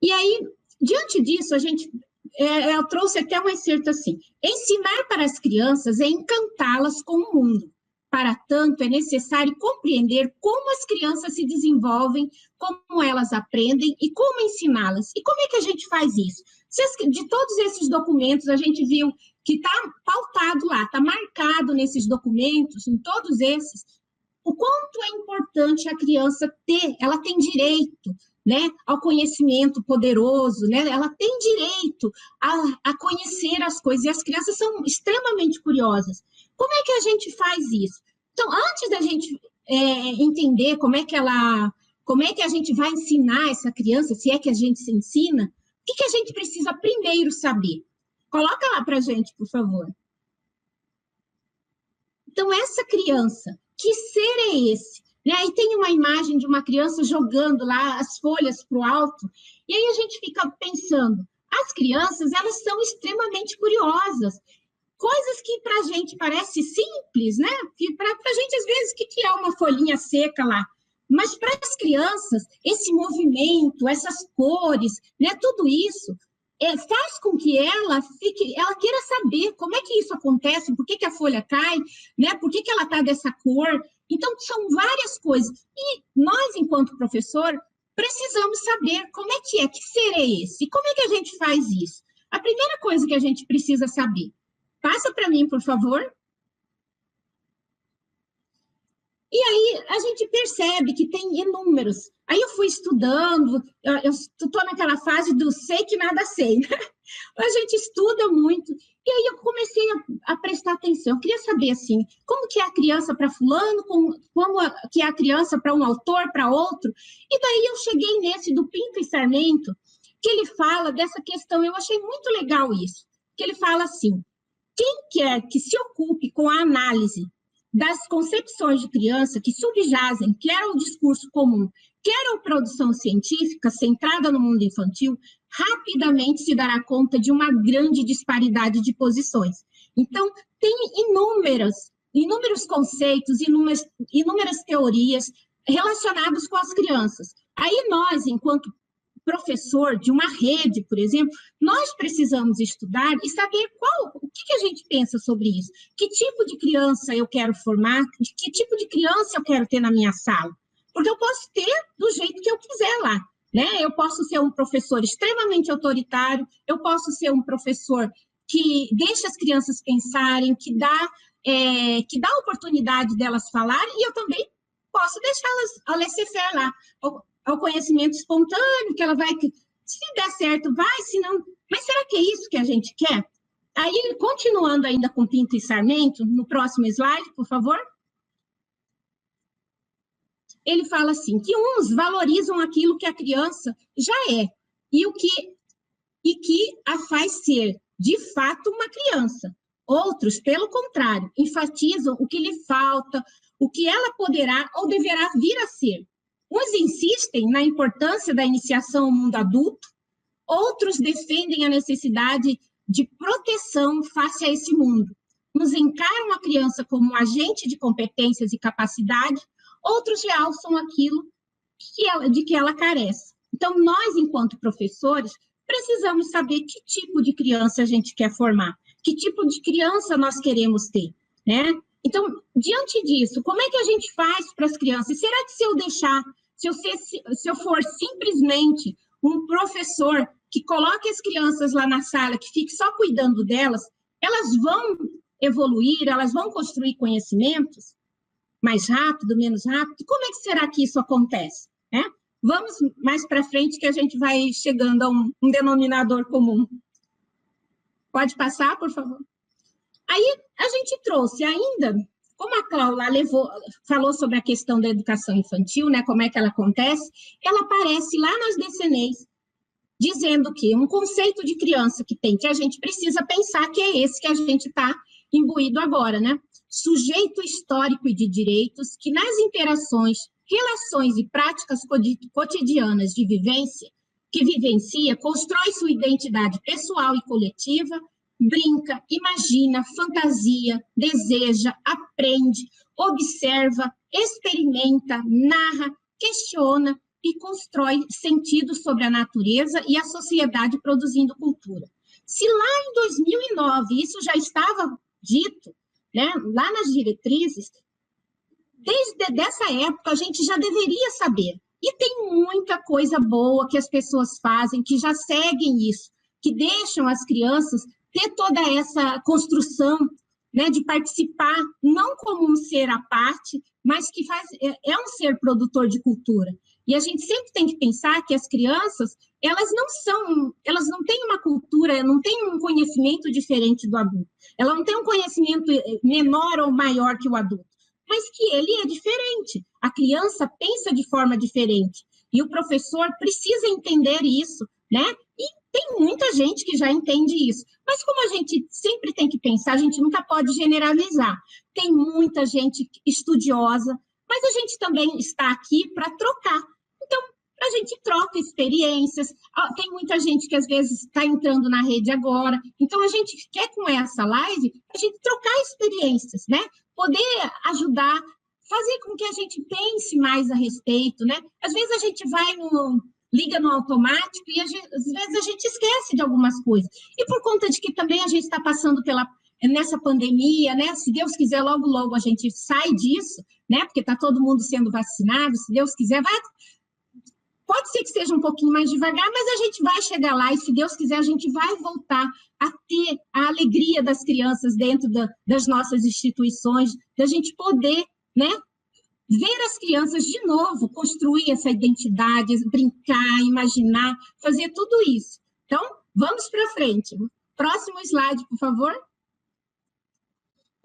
E aí, diante disso, eu trouxe até um excerto assim: ensinar para as crianças é encantá-las com o mundo. Para tanto, é necessário compreender como as crianças se desenvolvem, como elas aprendem e como ensiná-las. E como é que a gente faz isso? De todos esses documentos, a gente viu que está pautado lá, está marcado nesses documentos, em todos esses, o quanto é importante a criança ela tem direito, né, ao conhecimento poderoso, né? Ela tem direito a conhecer as coisas, e as crianças são extremamente curiosas. Como é que a gente faz isso? Então, antes da gente entender como é que a gente vai ensinar essa criança, se é que a gente se ensina, o que a gente precisa primeiro saber? Coloca lá para a gente, por favor. Então, essa criança, que ser é esse? Aí tem uma imagem de uma criança jogando lá as folhas para o alto, e aí a gente fica pensando, as crianças, elas são extremamente curiosas, coisas que para a gente parece simples, né? Que para a gente, às vezes, o que é uma folhinha seca lá? Mas para as crianças, esse movimento, essas cores, né? Tudo isso faz com que ela queira saber como é que isso acontece, por que a folha cai, né? Por que ela está dessa cor. Então, são várias coisas. E nós, enquanto professor, precisamos saber como é que ser é esse? E como é que a gente faz isso? A primeira coisa que a gente precisa saber. Passa para mim, por favor. E aí, a gente percebe que tem inúmeros. Aí eu fui estudando, eu estou naquela fase do sei que nada sei, né? A gente estuda muito, e aí eu comecei a prestar atenção. Eu queria saber, assim, como que é a criança para fulano, como que é a criança para um autor, para outro. E daí eu cheguei nesse do Pinto e Sarmento, que ele fala dessa questão. Eu achei muito legal isso, que ele fala assim: quem quer que se ocupe com a análise das concepções de criança que subjazem quer ao discurso comum, quer à produção científica centrada no mundo infantil, rapidamente se dará conta de uma grande disparidade de posições. Então, tem inúmeros conceitos, inúmeras teorias relacionadas com as crianças. Aí nós, enquanto professor de uma rede, por exemplo, nós precisamos estudar e saber o que a gente pensa sobre isso. Que tipo de criança eu quero formar, que tipo de criança eu quero ter na minha sala. Porque eu posso ter do jeito que eu quiser lá, né? Eu posso ser um professor extremamente autoritário, eu posso ser um professor que deixa as crianças pensarem, que dá oportunidade delas falarem, e eu também posso deixá-las ao laissez-faire lá, ao conhecimento espontâneo, que ela vai, se der certo, vai, se não... Mas será que é isso que a gente quer? Aí, continuando ainda com Pinto e Sarmento, no próximo slide, por favor. Ele fala assim, que uns valorizam aquilo que a criança já é, e que a faz ser, de fato, uma criança. Outros, pelo contrário, enfatizam o que lhe falta, o que ela poderá ou deverá vir a ser. Uns insistem na importância da iniciação ao mundo adulto, outros defendem a necessidade de proteção face a esse mundo. Uns encaram a criança como um agente de competências e capacidade, outros realçam aquilo de que ela carece. Então, nós, enquanto professores, precisamos saber que tipo de criança a gente quer formar, que tipo de criança nós queremos ter, né? Então, diante disso, como é que a gente faz para as crianças? Será que se eu for simplesmente um professor que coloque as crianças lá na sala, que fique só cuidando delas, elas vão evoluir, elas vão construir conhecimentos mais rápido, menos rápido? Como é que será que isso acontece, né? Vamos mais para frente que a gente vai chegando a um denominador comum. Pode passar, por favor? Aí a gente trouxe ainda, como a Cláudia falou sobre a questão da educação infantil, né, como é que ela acontece, ela aparece lá nas DCNEs, dizendo que um conceito de criança que a gente precisa pensar, que é esse que a gente está imbuído agora, né? Sujeito histórico e de direitos que nas interações, relações e práticas cotidianas de vivência, que vivencia, constrói sua identidade pessoal e coletiva, brinca, imagina, fantasia, deseja, aprende, observa, experimenta, narra, questiona e constrói sentidos sobre a natureza e a sociedade produzindo cultura. Se lá em 2009 isso já estava dito, né, lá nas diretrizes, desde essa época a gente já deveria saber. E tem muita coisa boa que as pessoas fazem, que já seguem isso, que deixam as crianças ter toda essa construção, né, de participar, não como um ser à parte, mas que é um ser produtor de cultura. E a gente sempre tem que pensar que as crianças, elas não têm uma cultura, não têm um conhecimento diferente do adulto. Ela não tem um conhecimento menor ou maior que o adulto, mas que ele é diferente. A criança pensa de forma diferente. E o professor precisa entender isso, né? E tem muita gente que já entende isso. Mas como a gente sempre tem que pensar, a gente nunca pode generalizar. Tem muita gente estudiosa, mas a gente também está aqui para trocar. Então, a gente troca experiências. Tem muita gente que às vezes está entrando na rede agora. Então, a gente quer com essa live, a gente trocar experiências, né? Poder ajudar, fazer com que a gente pense mais a respeito, né? Às vezes a gente liga no automático e às vezes a gente esquece de algumas coisas. E por conta de que também a gente está passando nessa pandemia, né? Se Deus quiser, logo, logo a gente sai disso, né? Porque está todo mundo sendo vacinado, se Deus quiser, pode ser que seja um pouquinho mais devagar, mas a gente vai chegar lá e, se Deus quiser, a gente vai voltar a ter a alegria das crianças dentro das nossas instituições, da gente poder, né, ver as crianças de novo, construir essa identidade, brincar, imaginar, fazer tudo isso. Então, vamos para frente. Próximo slide, por favor.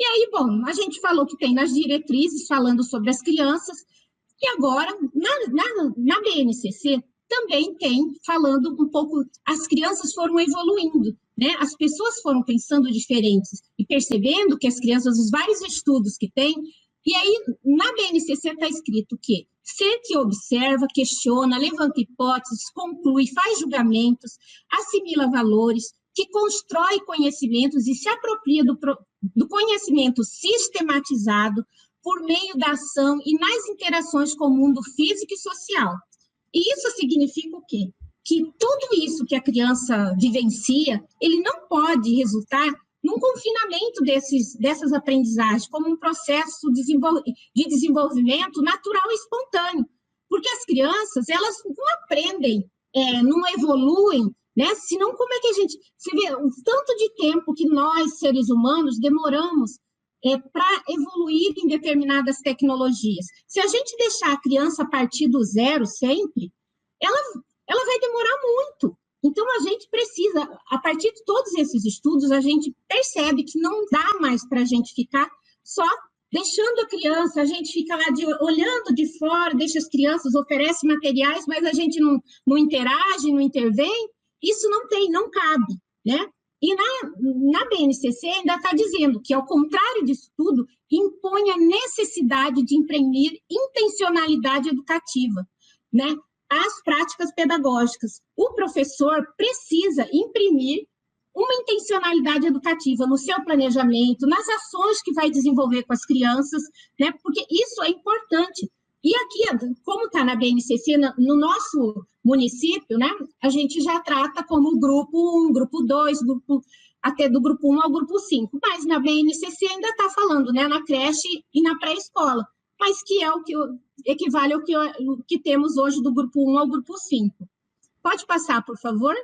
E aí, bom, a gente falou que tem nas diretrizes falando sobre as crianças, e agora, na BNCC, também tem falando um pouco, as crianças foram evoluindo, né? As pessoas foram pensando diferentes e percebendo que as crianças, os vários estudos que tem, e aí na BNCC está escrito que ser que observa, questiona, levanta hipóteses, conclui, faz julgamentos, assimila valores, que constrói conhecimentos e se apropria do conhecimento sistematizado, por meio da ação e nas interações com o mundo físico e social. E isso significa o quê? Que tudo isso que a criança vivencia, ele não pode resultar num confinamento dessas aprendizagens, como um processo de desenvolvimento natural e espontâneo. Porque as crianças, elas não aprendem, não evoluem né? Senão, como é que a gente... Você vê o tanto de tempo que nós, seres humanos, demoramos para evoluir em determinadas tecnologias. Se a gente deixar a criança a partir do zero sempre, ela vai demorar muito. Então, a gente precisa, a partir de todos esses estudos, a gente percebe que não dá mais para a gente ficar só deixando a criança, a gente fica lá olhando de fora, deixa as crianças, oferece materiais, mas a gente não interage, não intervém. Isso não cabe, né? E na BNCC ainda está dizendo que, ao contrário disso tudo, impõe a necessidade de imprimir intencionalidade educativa, né, às práticas pedagógicas. O professor precisa imprimir uma intencionalidade educativa no seu planejamento, nas ações que vai desenvolver com as crianças, né, porque isso é importante. E aqui, como está na BNCC, no nosso município, né, a gente já trata como grupo 1, grupo 2, até do grupo 1 ao grupo 5, mas na BNCC ainda está falando, né, na creche e na pré-escola, mas que é o que equivale ao que temos hoje do grupo 1 ao grupo 5. Pode passar, por favor?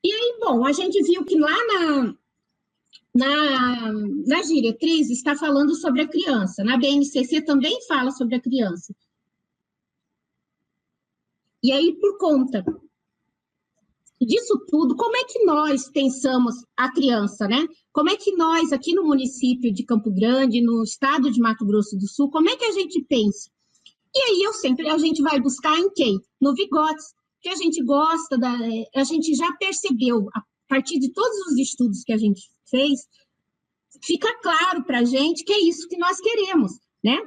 E aí, bom, a gente viu que lá nas diretrizes está falando sobre a criança, na BNCC também fala sobre a criança. E aí, por conta disso tudo, como é que nós pensamos a criança, né? Como é que nós, aqui no município de Campo Grande, no estado de Mato Grosso do Sul, como é que a gente pensa? E aí, a gente vai buscar em quem? No Vygotsky, que a gente gosta, a gente já percebeu, a partir de todos os estudos que a gente fez, fica claro para a gente que é isso que nós queremos, né?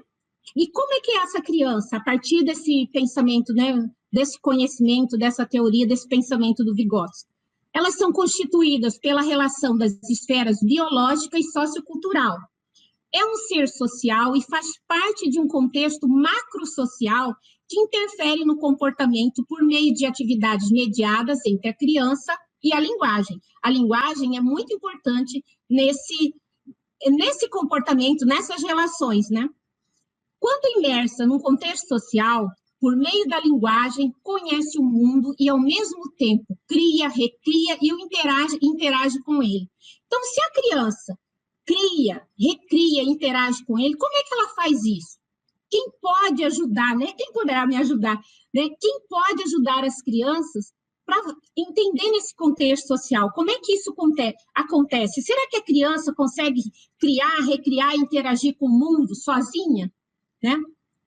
E como é que é essa criança, a partir desse pensamento, né, desse conhecimento, dessa teoria, desse pensamento do Vygotsky? Elas são constituídas pela relação das esferas biológica e sociocultural. É um ser social e faz parte de um contexto macrosocial que interfere no comportamento por meio de atividades mediadas entre a criança e a linguagem. A linguagem é muito importante nesse comportamento, nessas relações, né? Quando imersa num contexto social, por meio da linguagem, conhece o mundo e, ao mesmo tempo, cria, recria e interage com ele. Então, se a criança cria, recria, interage com ele, como é que ela faz isso? Quem pode ajudar, né? Quem poderá me ajudar? Né? Quem pode ajudar as crianças para entender nesse contexto social? Como é que isso acontece? Será que a criança consegue criar, recriar, interagir com o mundo sozinha? Né?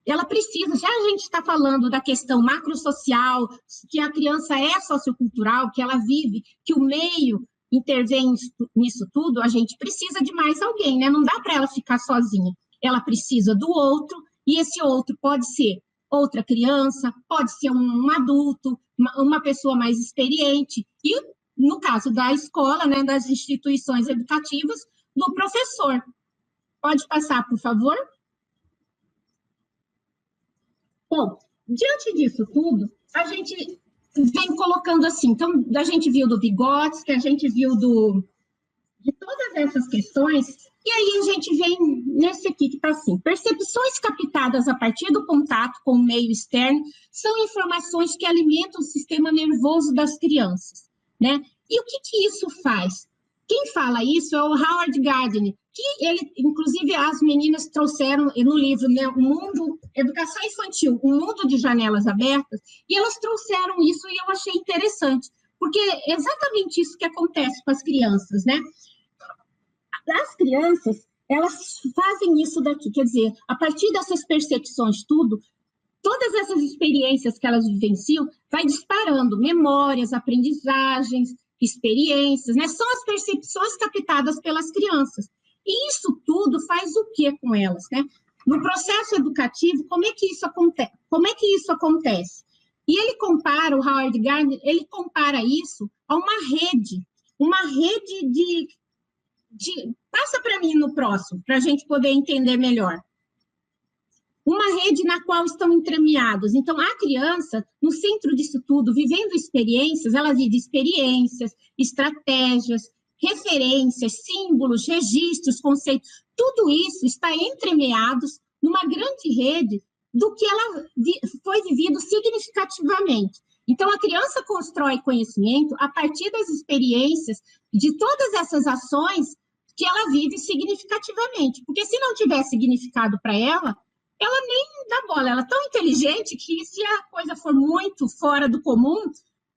Ela precisa, já a gente está falando da questão macrosocial, que a criança é sociocultural, que ela vive, que o meio intervém nisso tudo, a gente precisa de mais alguém, né? Não dá para ela ficar sozinha. Ela precisa do outro, e esse outro pode ser outra criança, pode ser um adulto, uma pessoa mais experiente, e no caso da escola, né, das instituições educativas, do professor. Pode passar, por favor? Bom, diante disso tudo, a gente vem colocando assim, então, a gente viu do Vygotsky, a gente viu de todas essas questões, e aí a gente vem nesse aqui que está assim, percepções captadas a partir do contato com o meio externo são informações que alimentam o sistema nervoso das crianças, né? E o que isso faz? Quem fala isso é o Howard Gardner, que ele, inclusive, as meninas trouxeram no livro, né, o mundo, Educação Infantil, um mundo de janelas abertas, e elas trouxeram isso e eu achei interessante, porque é exatamente isso que acontece com as crianças, né? As crianças, elas fazem isso daqui, quer dizer, a partir dessas percepções, todas essas experiências que elas vivenciam, vai disparando memórias, aprendizagens, experiências, né? São as percepções captadas pelas crianças. E isso tudo faz o que com elas, né? No processo educativo, como é que isso acontece? E ele compara, o Howard Gardner, ele compara isso a uma rede de passa para mim no próximo, para a gente poder entender melhor. Uma rede na qual estão entremeados. Então, a criança, no centro disso tudo, vivendo experiências, ela vive experiências, estratégias, referências, símbolos, registros, conceitos, tudo isso está entremeados numa grande rede do que ela foi vivido significativamente. Então, a criança constrói conhecimento a partir das experiências de todas essas ações que ela vive significativamente. Porque se não tiver significado para ela nem dá bola. Ela é tão inteligente que se a coisa for muito fora do comum,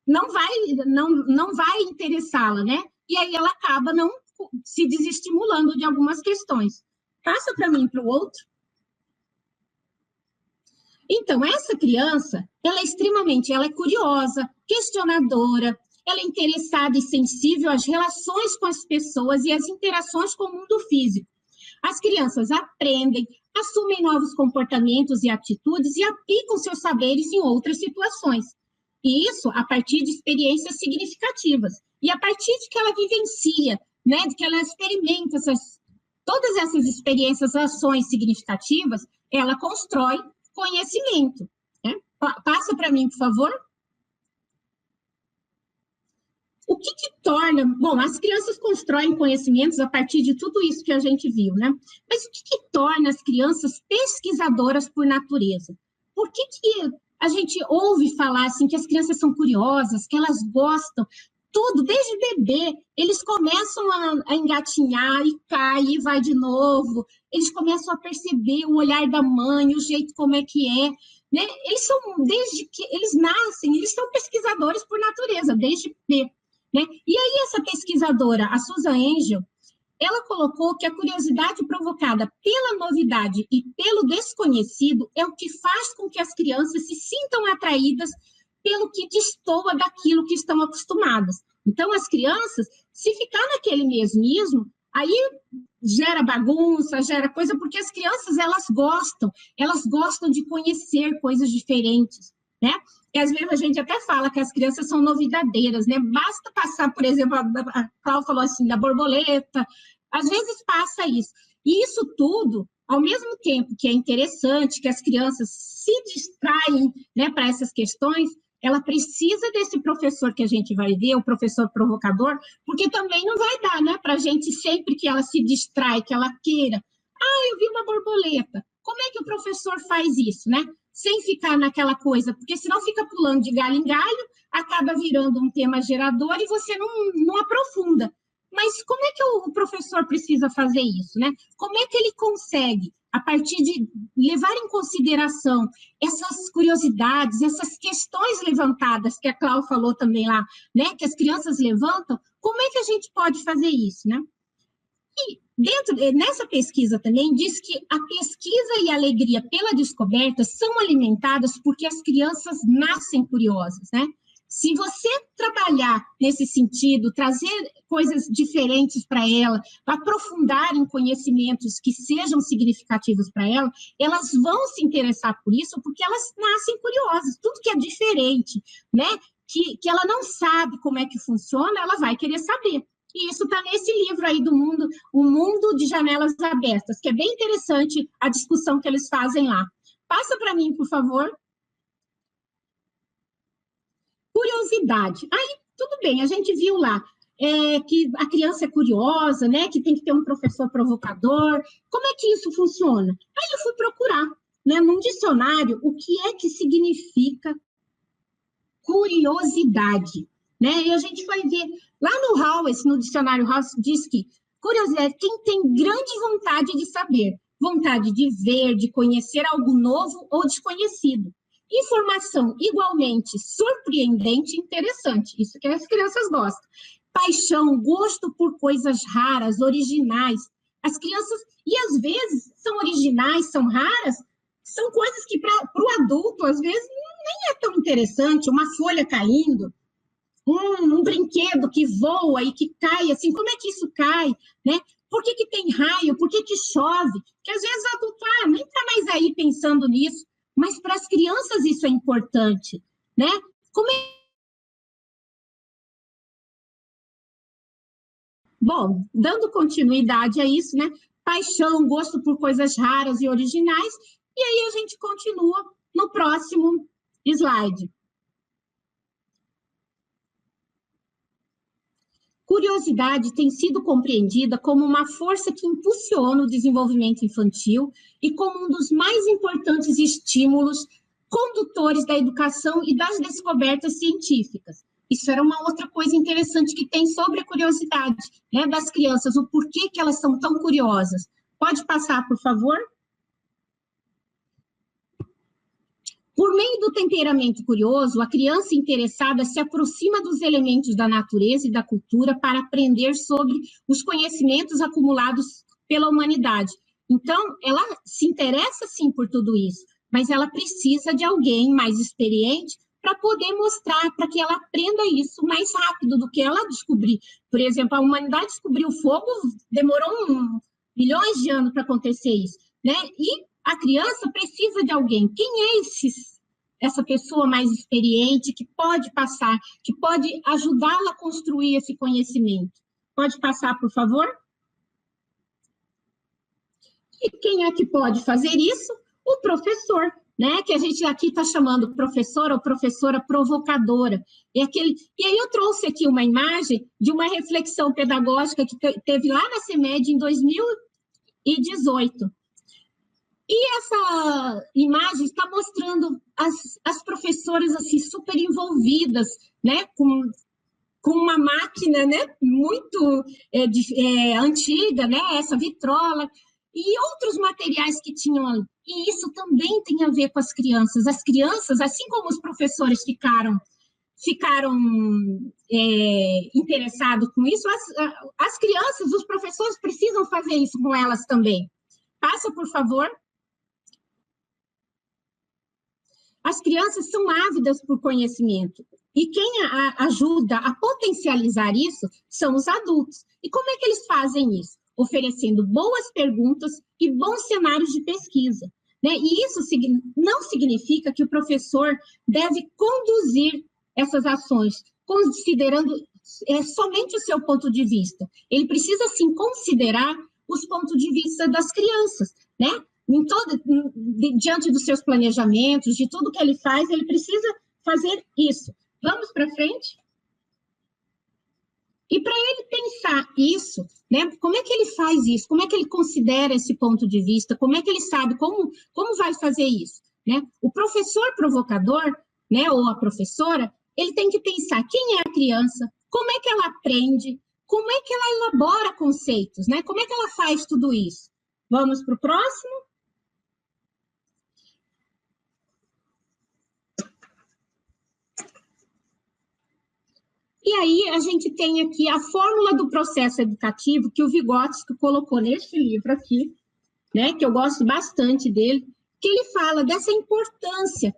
não vai interessá-la, né? E aí ela acaba não se desestimulando de algumas questões. Passa para mim, para o outro. Então, essa criança, ela é curiosa, questionadora, ela é interessada e sensível às relações com as pessoas e às interações com o mundo físico. As crianças aprendem, assumem novos comportamentos e atitudes e aplicam seus saberes em outras situações. E isso a partir de experiências significativas. E a partir de que ela vivencia, né, de que ela experimenta todas essas experiências, ações significativas, ela constrói conhecimento. Né? Passa para mim, por favor. O que torna... Bom, as crianças constroem conhecimentos a partir de tudo isso que a gente viu, né? Mas o que torna as crianças pesquisadoras por natureza? Por que a gente ouve falar assim que as crianças são curiosas, que elas gostam? Tudo, desde bebê, eles começam a engatinhar e cai e vai de novo. Eles começam a perceber o olhar da mãe, o jeito como é que é. Né? Eles são, desde que eles nascem, eles são pesquisadores por natureza, desde bebê. Né? E aí essa pesquisadora, a Susan Angel, ela colocou que a curiosidade provocada pela novidade e pelo desconhecido é o que faz com que as crianças se sintam atraídas pelo que destoa daquilo que estão acostumadas. Então, as crianças, se ficar naquele mesmismo, aí gera bagunça, gera coisa, porque as crianças, elas gostam de conhecer coisas diferentes, né? E às vezes a gente até fala que as crianças são novidadeiras, né? Basta passar, por exemplo, a Cláudia falou assim, da borboleta, às vezes passa isso. E isso tudo, ao mesmo tempo que é interessante, que as crianças se distraem, né, para essas questões, ela precisa desse professor que a gente vai ver, o professor provocador, porque também não vai dar, né, para a gente sempre que ela se distrai, que ela queira. Eu vi uma borboleta. Como é que o professor faz isso, né? Sem ficar naquela coisa, porque senão fica pulando de galho em galho, acaba virando um tema gerador e você não aprofunda. Mas como é que o professor precisa fazer isso, né? Como é que ele consegue, a partir de levar em consideração essas curiosidades, essas questões levantadas, que a Cláudia falou também lá, né? Que as crianças levantam, como é que a gente pode fazer isso, né? E nessa pesquisa também diz que a pesquisa e a alegria pela descoberta são alimentadas porque as crianças nascem curiosas, né? Se você trabalhar nesse sentido, trazer coisas diferentes para ela, aprofundar em conhecimentos que sejam significativos para ela, elas vão se interessar por isso porque elas nascem curiosas. Tudo que é diferente, né? Que ela não sabe como é que funciona, ela vai querer saber. E isso está nesse livro aí do mundo, O Mundo de Janelas Abertas, que é bem interessante a discussão que eles fazem lá. Passa para mim, por favor. Curiosidade. Aí, tudo bem, a gente viu lá que a criança é curiosa, né? Que tem que ter um professor provocador. Como é que isso funciona? Aí eu fui procurar, né, num dicionário, o que é que significa curiosidade. Né? E a gente vai ver, lá no Howes, no dicionário Howes, diz que curiosidade é quem tem grande vontade de saber, vontade de ver, de conhecer algo novo ou desconhecido. Informação igualmente surpreendente e interessante, isso que as crianças gostam. Paixão, gosto por coisas raras, originais. As crianças, e às vezes, são originais, são raras, são coisas que para o adulto, às vezes, nem é tão interessante, uma folha caindo, um brinquedo que voa e que cai, assim, como é que isso cai, né? Por que tem raio? Por que chove? Que às vezes o adulto nem está mais aí pensando nisso, mas para as crianças isso é importante, né? Como é... Bom, dando continuidade a isso, né? Paixão, gosto por coisas raras e originais, e aí a gente continua no próximo slide. Curiosidade tem sido compreendida como uma força que impulsiona o desenvolvimento infantil e como um dos mais importantes estímulos condutores da educação e das descobertas científicas. Isso era uma outra coisa interessante que tem sobre a curiosidade, né, das crianças, o porquê que elas são tão curiosas. Pode passar, por favor? Por meio do temperamento curioso, a criança interessada se aproxima dos elementos da natureza e da cultura para aprender sobre os conhecimentos acumulados pela humanidade. Então, ela se interessa, sim, por tudo isso, mas ela precisa de alguém mais experiente para poder mostrar, para que ela aprenda isso mais rápido do que ela descobrir. Por exemplo, a humanidade descobriu o fogo, demorou milhões de anos para acontecer isso, né? E a criança precisa de alguém. Quem é essa pessoa mais experiente que pode passar, que pode ajudá-la a construir esse conhecimento? Pode passar, por favor? E quem é que pode fazer isso? O professor, né? Que a gente aqui está chamando professora ou professora provocadora. E aí eu trouxe aqui uma imagem de uma reflexão pedagógica que teve lá na CEMED em 2018. E essa imagem está mostrando as professoras assim, super envolvidas, né, com uma máquina, né, muito antiga, né, essa vitrola, e outros materiais que tinham ali. E isso também tem a ver com as crianças. As crianças, assim como os professores ficaram interessados com isso, as crianças, os professores precisam fazer isso com elas também. Passa, por favor. As crianças são ávidas por conhecimento, e quem ajuda a potencializar isso são os adultos. E como é que eles fazem isso? Oferecendo boas perguntas e bons cenários de pesquisa, né? E isso não significa que o professor deve conduzir essas ações, considerando somente o seu ponto de vista. Ele precisa, sim, considerar os pontos de vista das crianças, né? Diante dos seus planejamentos, de tudo que ele faz, ele precisa fazer isso. Vamos para frente? E para ele pensar isso, né, como é que ele faz isso? Como é que ele considera esse ponto de vista? Como é que ele sabe como vai fazer isso? Né? O professor provocador, né, ou a professora, ele tem que pensar quem é a criança, como é que ela aprende, como é que ela elabora conceitos, né? Como é que ela faz tudo isso? Vamos para o próximo? E aí, a gente tem aqui a fórmula do processo educativo que o Vygotsky colocou neste livro aqui, né, que eu gosto bastante dele, que ele fala dessa importância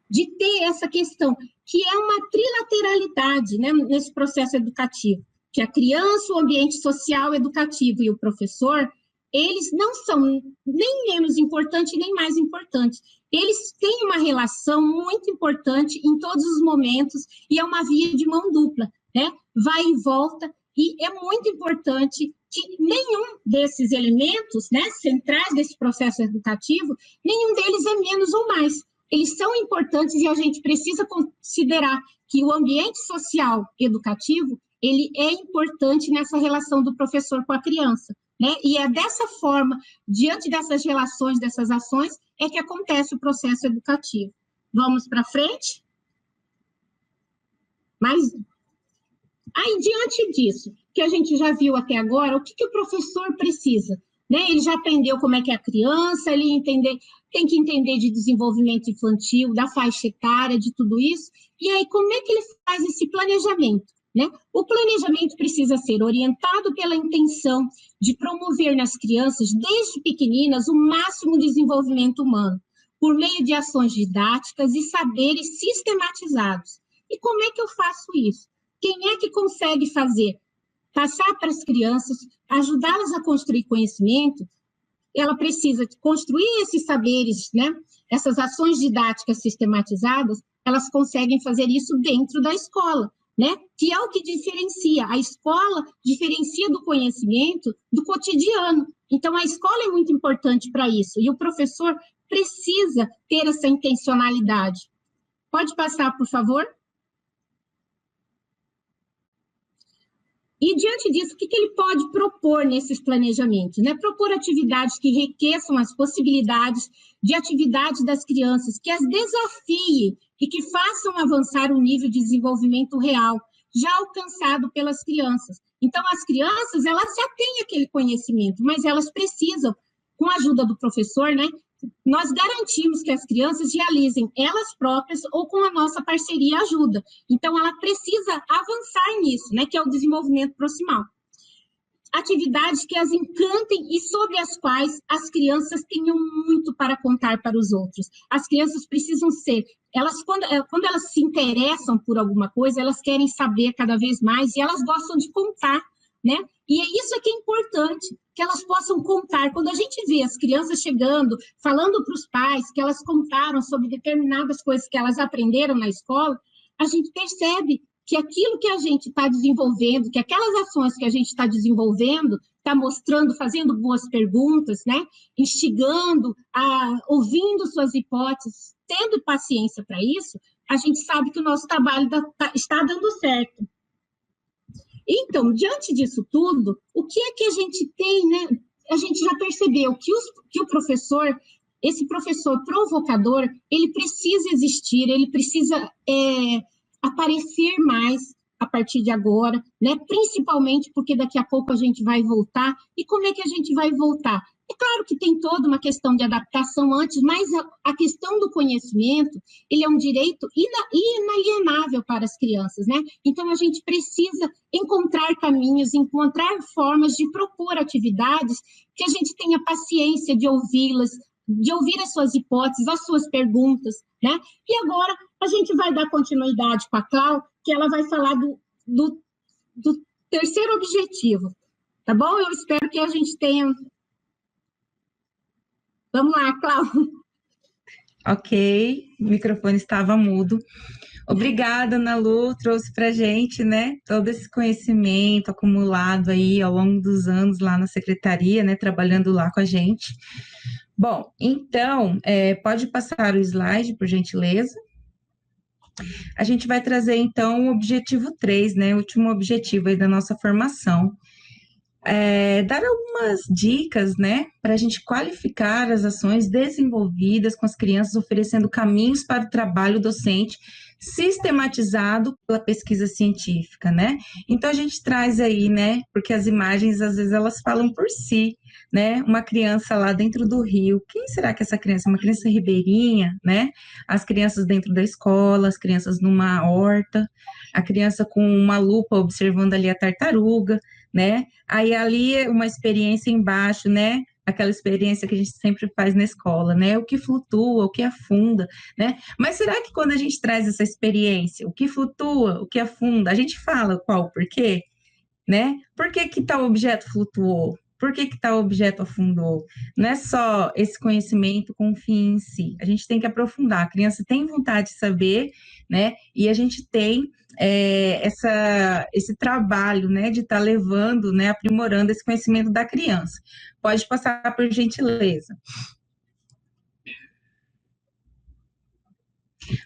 de ter essa questão, que é uma trilateralidade, né, nesse processo educativo, que a criança, o ambiente social educativo e o professor, eles não são nem menos importantes, nem mais importantes. Eles têm uma relação muito importante em todos os momentos e é uma via de mão dupla, né? Vai e volta, e é muito importante que nenhum desses elementos, né, centrais desse processo educativo, nenhum deles é menos ou mais. Eles são importantes e a gente precisa considerar que o ambiente social educativo, ele é importante nessa relação do professor com a criança, né? E é dessa forma, diante dessas relações, dessas ações, é que acontece o processo educativo. Vamos para frente? Mas, aí, diante disso, que a gente já viu até agora, o que o professor precisa? Né? Ele já aprendeu como é que é a criança, tem que entender de desenvolvimento infantil, da faixa etária, de tudo isso. E aí, como é que ele faz esse planejamento? Né? O planejamento precisa ser orientado pela intenção de promover nas crianças, desde pequeninas, o máximo desenvolvimento humano, por meio de ações didáticas e saberes sistematizados. E como é que eu faço isso? Quem é que consegue fazer? Passar para as crianças, ajudá-las a construir conhecimento, ela precisa construir esses saberes, né? Essas ações didáticas sistematizadas, elas conseguem fazer isso dentro da escola, né? Que é o que diferencia. A escola diferencia do conhecimento do cotidiano. Então, a escola é muito importante para isso, e o professor precisa ter essa intencionalidade. Pode passar, por favor? E, diante disso, o que ele pode propor nesses planejamentos? Né? Propor atividades que enriqueçam as possibilidades de atividade das crianças, que as desafiem e que façam avançar o nível de desenvolvimento real, já alcançado pelas crianças. Então, as crianças, elas já têm aquele conhecimento, mas elas precisam, com a ajuda do professor, né? Nós garantimos que as crianças realizem elas próprias ou com a nossa parceria ajuda. Então, ela precisa avançar nisso, né? Que é o desenvolvimento proximal. Atividades que as encantem e sobre as quais as crianças tenham muito para contar para os outros. As crianças precisam ser, quando elas se interessam por alguma coisa, elas querem saber cada vez mais e elas gostam de contar, né? E é isso que é importante, que elas possam contar. Quando a gente vê as crianças chegando, falando para os pais que elas contaram sobre determinadas coisas que elas aprenderam na escola, a gente percebe que aquilo que a gente está desenvolvendo, que aquelas ações que a gente está desenvolvendo, está mostrando, fazendo boas perguntas, né? Instigando, ouvindo suas hipóteses, tendo paciência para isso, a gente sabe que o nosso trabalho está dando certo. Então, diante disso tudo, o que é que a gente tem, né? A gente já percebeu que o professor, esse professor provocador, ele precisa existir, ele precisa aparecer mais a partir de agora, né? Principalmente porque daqui a pouco a gente vai voltar. E como é que a gente vai voltar? É claro que tem toda uma questão de adaptação antes, mas a questão do conhecimento, ele é um direito inalienável para as crianças, né? Então, a gente precisa encontrar caminhos, encontrar formas de propor atividades que a gente tenha paciência de ouvi-las, de ouvir as suas hipóteses, as suas perguntas, né? E agora a gente vai dar continuidade com a Clau, que ela vai falar do terceiro objetivo, tá bom? Eu espero que a gente tenha... Vamos lá, Clau. Ok, o microfone estava mudo. Obrigada, Ana Lu, trouxe para a gente, né, todo esse conhecimento acumulado aí ao longo dos anos lá na secretaria, né, trabalhando lá com a gente. Bom, então, pode passar o slide, por gentileza. A gente vai trazer, então, o objetivo 3, né, o último objetivo aí da nossa formação. Dar algumas dicas, né, para a gente qualificar as ações desenvolvidas com as crianças, oferecendo caminhos para o trabalho docente sistematizado pela pesquisa científica, né? Então, a gente traz aí, né, porque as imagens, às vezes, elas falam por si, né? Uma criança lá dentro do rio, quem será que essa criança? Uma criança ribeirinha, né? As crianças dentro da escola, as crianças numa horta, a criança com uma lupa observando ali a tartaruga, né? Aí ali uma experiência embaixo, né? Aquela experiência que a gente sempre faz na escola, né? O que flutua, o que afunda, né? Mas será que quando a gente traz essa experiência, o que flutua, o que afunda, a gente fala qual o porquê, né? Por que que tal objeto flutuou? Por que que tal objeto afundou? Não é só esse conhecimento com o fim em si. A gente tem que aprofundar. A criança tem vontade de saber, né? E a gente tem esse trabalho, né? De estar levando, né? Aprimorando esse conhecimento da criança. Pode passar, por gentileza.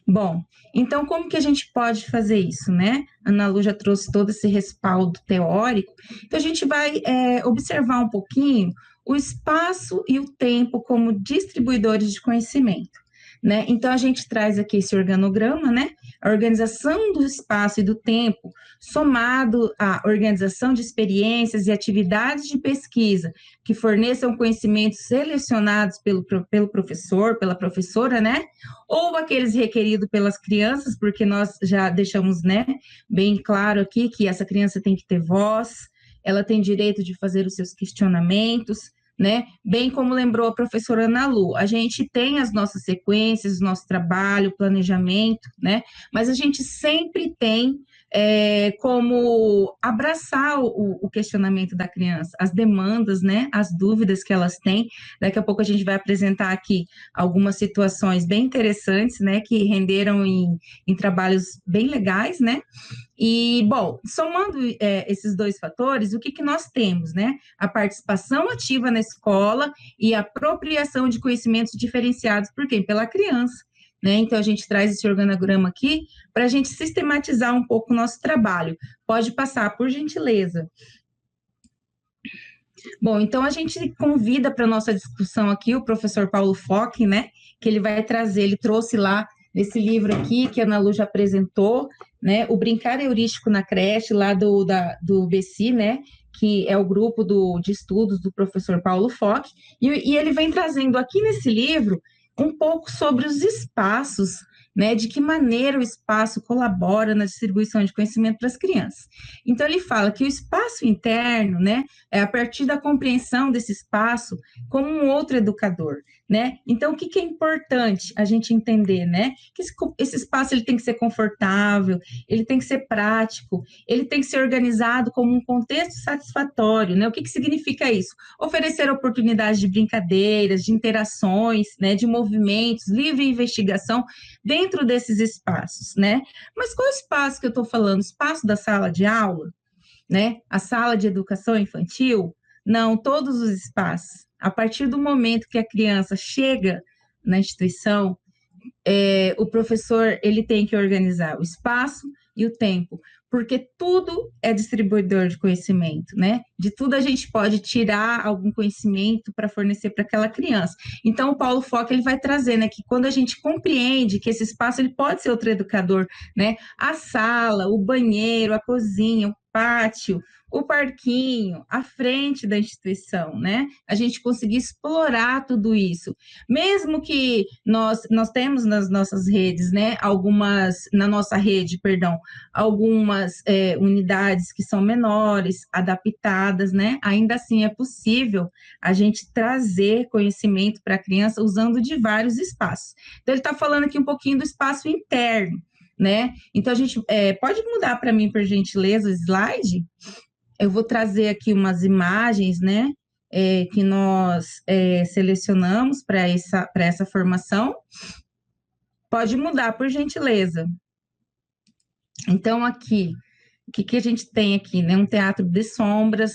Bom, então como que a gente pode fazer isso, né? A Ana Lu já trouxe todo esse respaldo teórico, então a gente vai observar um pouquinho o espaço e o tempo como distribuidores de conhecimento, né? Então a gente traz aqui esse organograma, né? A organização do espaço e do tempo, somado à organização de experiências e atividades de pesquisa que forneçam conhecimentos selecionados pelo professor, pela professora, né? Ou aqueles requeridos pelas crianças, porque nós já deixamos, né, bem claro aqui que essa criança tem que ter voz, ela tem direito de fazer os seus questionamentos, né? Bem como lembrou a professora Ana Lu, a gente tem as nossas sequências, o nosso trabalho, planejamento, né? Mas a gente sempre tem como abraçar o questionamento da criança, as demandas, né? As dúvidas que elas têm. Daqui a pouco a gente vai apresentar aqui algumas situações bem interessantes, né? Que renderam em trabalhos bem legais, né? E, bom, somando esses dois fatores, o que nós temos, né? A participação ativa na escola e a apropriação de conhecimentos diferenciados por quem? Pela criança, né? Então, a gente traz esse organograma aqui para a gente sistematizar um pouco o nosso trabalho. Pode passar, por gentileza. Bom, então a gente convida para a nossa discussão aqui o professor Paulo Fock, né? Que ele vai trazer, ele trouxe lá nesse livro aqui, que a Ana Lu já apresentou, né? O Brincar Heurístico na Creche, lá do BC, né? Que é o grupo de estudos do professor Paulo Fock, e ele vem trazendo aqui nesse livro um pouco sobre os espaços, né, de que maneira o espaço colabora na distribuição de conhecimento para as crianças. Então, ele fala que o espaço interno, né, é a partir da compreensão desse espaço como um outro educador, né? Então, o que é importante a gente entender, né? Que esse espaço ele tem que ser confortável, ele tem que ser prático, ele tem que ser organizado como um contexto satisfatório, né? O que significa isso? Oferecer oportunidades de brincadeiras, de interações, né, de movimentos, livre investigação dentro desses espaços, né? Mas qual é o espaço que eu estou falando? O espaço da sala de aula, né? A sala de educação infantil? Não, todos os espaços. A partir do momento que a criança chega na instituição, o professor ele tem que organizar o espaço e o tempo, porque tudo é distribuidor de conhecimento, né? De tudo a gente pode tirar algum conhecimento para fornecer para aquela criança. Então, o Paulo Fock ele vai trazer, né, que quando a gente compreende que esse espaço ele pode ser outro educador, né? A sala, o banheiro, a cozinha, o pátio, o parquinho, a frente da instituição, né? A gente conseguir explorar tudo isso. Mesmo que nós temos nas nossas redes, né, na nossa rede, perdão, algumas unidades que são menores, adaptadas, né? Ainda assim é possível a gente trazer conhecimento para a criança usando de vários espaços. Então, ele está falando aqui um pouquinho do espaço interno, né? Então, a gente pode mudar para mim, por gentileza, o slide? Eu vou trazer aqui umas imagens, né, que nós selecionamos para essa formação. Pode mudar, por gentileza. Então, aqui, o que a gente tem aqui, né? Um teatro de sombras,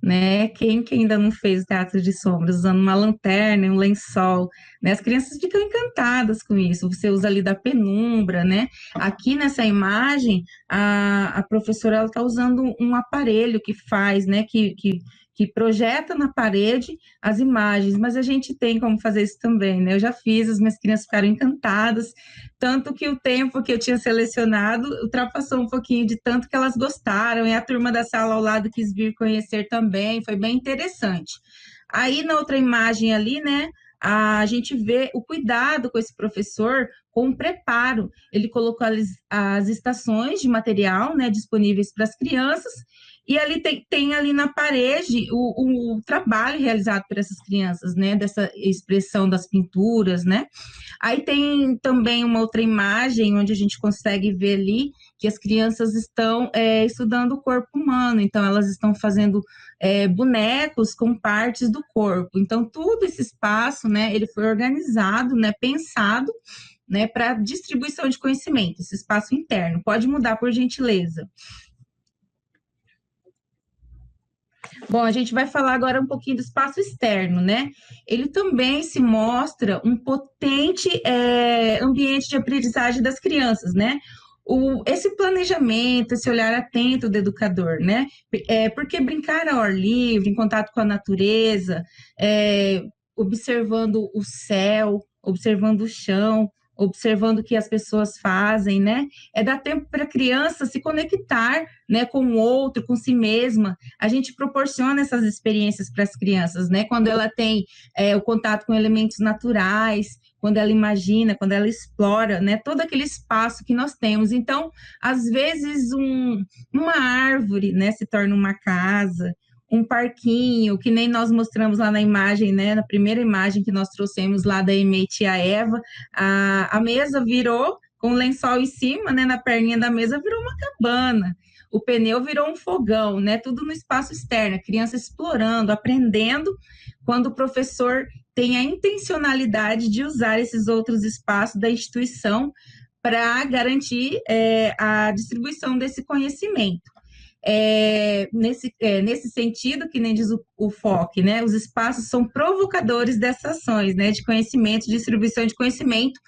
né? Quem que ainda não fez o teatro de sombras, usando uma lanterna e um lençol, né? As crianças ficam encantadas com isso. Você usa ali da penumbra, né? Aqui nessa imagem, a professora está usando um aparelho que faz, né? Que projeta na parede as imagens, mas a gente tem como fazer isso também, né? Eu já fiz, as minhas crianças ficaram encantadas, tanto que o tempo que eu tinha selecionado ultrapassou um pouquinho de tanto que elas gostaram, e a turma da sala ao lado quis vir conhecer também, foi bem interessante. Aí, na outra imagem ali, né, a gente vê o cuidado com esse professor, com o preparo. Ele colocou as estações de material, né, disponíveis para as crianças, e ali tem ali na parede o trabalho realizado por essas crianças, né? Dessa expressão das pinturas, né? Aí tem também uma outra imagem onde a gente consegue ver ali que as crianças estão estudando o corpo humano, então elas estão fazendo bonecos com partes do corpo. Então, todo esse espaço, né? Ele foi organizado, né? Pensado, né? Para distribuição de conhecimento, esse espaço interno. Pode mudar, por gentileza. Bom, a gente vai falar agora um pouquinho do espaço externo, né? Ele também se mostra um potente ambiente de aprendizagem das crianças, né? Esse planejamento, esse olhar atento do educador, né? Porque brincar ao ar livre, em contato com a natureza, observando o céu, observando o chão, observando o que as pessoas fazem, né? Dá tempo para a criança se conectar, né, com o outro, com si mesma. A gente proporciona essas experiências para as crianças, né? Quando ela tem o contato com elementos naturais, quando ela imagina, quando ela explora, né, todo aquele espaço que nós temos. Então, às vezes, uma árvore, né, se torna uma casa, um parquinho, que nem nós mostramos lá na imagem, né, na primeira imagem que nós trouxemos lá da Emê e tia Eva, a mesa virou, com o lençol em cima, né, na perninha da mesa virou uma cabana, o pneu virou um fogão, né, tudo no espaço externo, a criança explorando, aprendendo, quando o professor tem a intencionalidade de usar esses outros espaços da instituição para garantir a distribuição desse conhecimento. Nesse sentido, que nem diz o Fock, né, os espaços são provocadores dessas ações, né, de conhecimento, distribuição de conhecimento,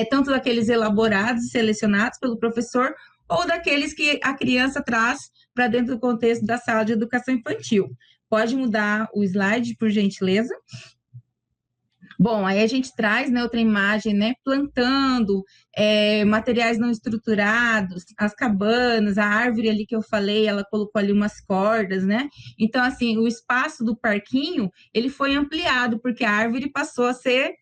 tanto daqueles elaborados e selecionados pelo professor, ou daqueles que a criança traz para dentro do contexto da sala de educação infantil. Pode mudar o slide, por gentileza? Bom, aí a gente traz, né, outra imagem, né, plantando, materiais não estruturados, as cabanas, a árvore ali que eu falei, ela colocou ali umas cordas, né? Então, assim, o espaço do parquinho, ele foi ampliado, porque a árvore passou a ser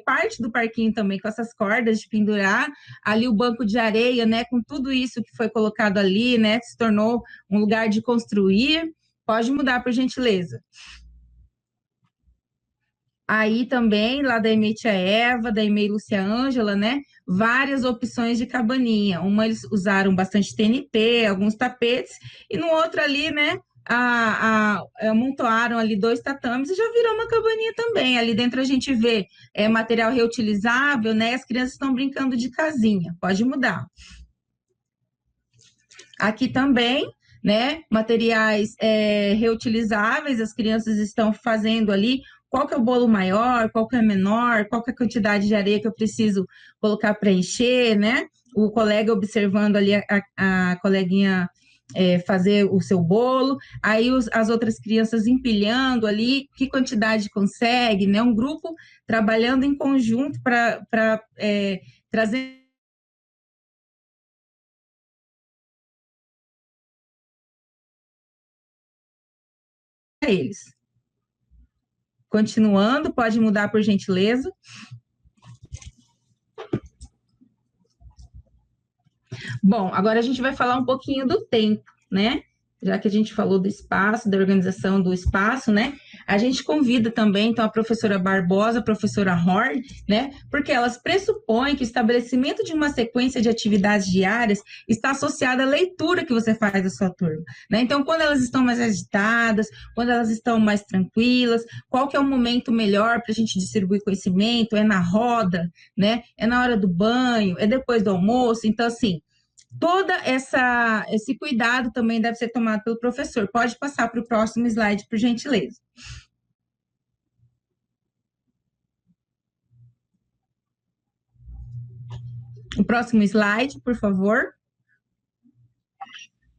parte do parquinho também, com essas cordas de pendurar, ali o banco de areia, né, com tudo isso que foi colocado ali, né, se tornou um lugar de construir. Pode mudar, por gentileza. Aí também, lá da EMEI Tia Eva, da EMEI Lúcia Ângela, né? Várias opções de cabaninha. Uma eles usaram bastante TNT, alguns tapetes, e no outro ali, né? Amontoaram ali 2 tatames e já virou uma cabaninha também. Ali dentro a gente vê material reutilizável, né? As crianças estão brincando de casinha. Pode mudar. Aqui também, né? Materiais reutilizáveis, as crianças estão fazendo ali. Qual que é o bolo maior, qual que é menor, qual que é a quantidade de areia que eu preciso colocar para encher, né? O colega observando ali a coleguinha fazer o seu bolo, aí as outras crianças empilhando ali, que quantidade consegue, né? Um grupo trabalhando em conjunto para trazer eles. Continuando, pode mudar por gentileza. Bom, agora a gente vai falar um pouquinho do tempo, né? Já que a gente falou do espaço, da organização do espaço, né? A gente convida também, então, a professora Barbosa, a professora Horn, né? Porque elas pressupõem que o estabelecimento de uma sequência de atividades diárias está associada à leitura que você faz da sua turma, né? Então, quando elas estão mais agitadas, quando elas estão mais tranquilas, qual que é o momento melhor para a gente distribuir conhecimento? É na roda, né? É na hora do banho, é depois do almoço. Então, assim, esse cuidado também deve ser tomado pelo professor. Pode passar para o próximo slide, por gentileza. O próximo slide, por favor.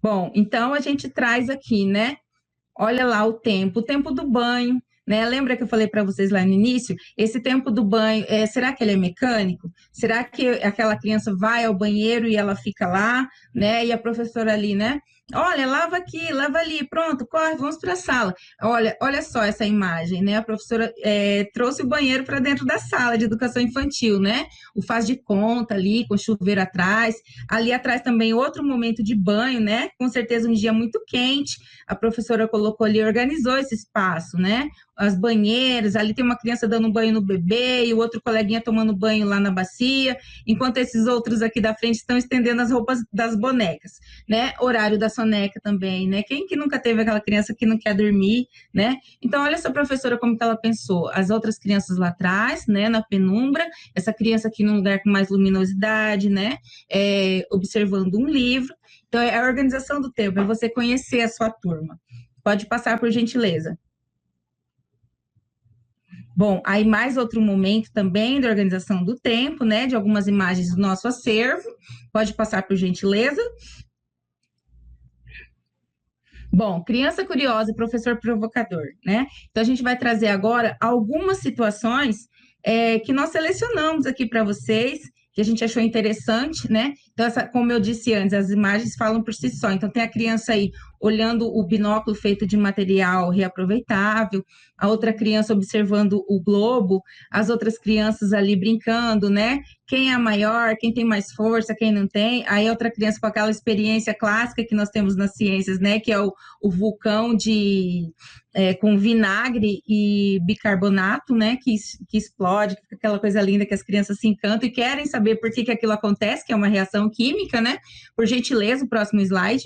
Bom, então a gente traz aqui, né? Olha lá o tempo do banho, né? Lembra que eu falei para vocês lá no início? Esse tempo do banho, será que ele é mecânico? Será que aquela criança vai ao banheiro e ela fica lá, né? E a professora ali, né? Olha, lava aqui, lava ali, pronto, corre, vamos para a sala. Olha só essa imagem, né? A professora trouxe o banheiro para dentro da sala de educação infantil, né? O faz de conta ali, com chuveiro atrás. Ali atrás também outro momento de banho, né? Com certeza um dia muito quente. A professora colocou ali, organizou esse espaço, né? As banheiras, ali tem uma criança dando um banho no bebê e o outro coleguinha tomando banho lá na bacia, enquanto esses outros aqui da frente estão estendendo as roupas das bonecas, né? Horário da soneca também, né? Quem que nunca teve aquela criança que não quer dormir, né? Então, olha essa professora como que ela pensou. As outras crianças lá atrás, né? Na penumbra, essa criança aqui num lugar com mais luminosidade, né? Observando um livro. Então, é a organização do tempo, é você conhecer a sua turma. Pode passar, por gentileza. Bom, aí mais outro momento também da organização do tempo, né? De algumas imagens do nosso acervo. Pode passar, por gentileza. Bom, criança curiosa e professor provocador, né? Então, a gente vai trazer agora algumas situações que nós selecionamos aqui para vocês, que a gente achou interessante, né? Então, como eu disse antes, as imagens falam por si só. Então, tem a criança aí olhando o binóculo feito de material reaproveitável, a outra criança observando o globo, as outras crianças ali brincando, né? Quem é a maior, quem tem mais força, quem não tem. Aí outra criança com aquela experiência clássica que nós temos nas ciências, né? Que é o vulcão com vinagre e bicarbonato, né? Que explode, fica aquela coisa linda que as crianças se encantam e querem saber por que aquilo acontece, que é uma reação química, né? Por gentileza, o próximo slide.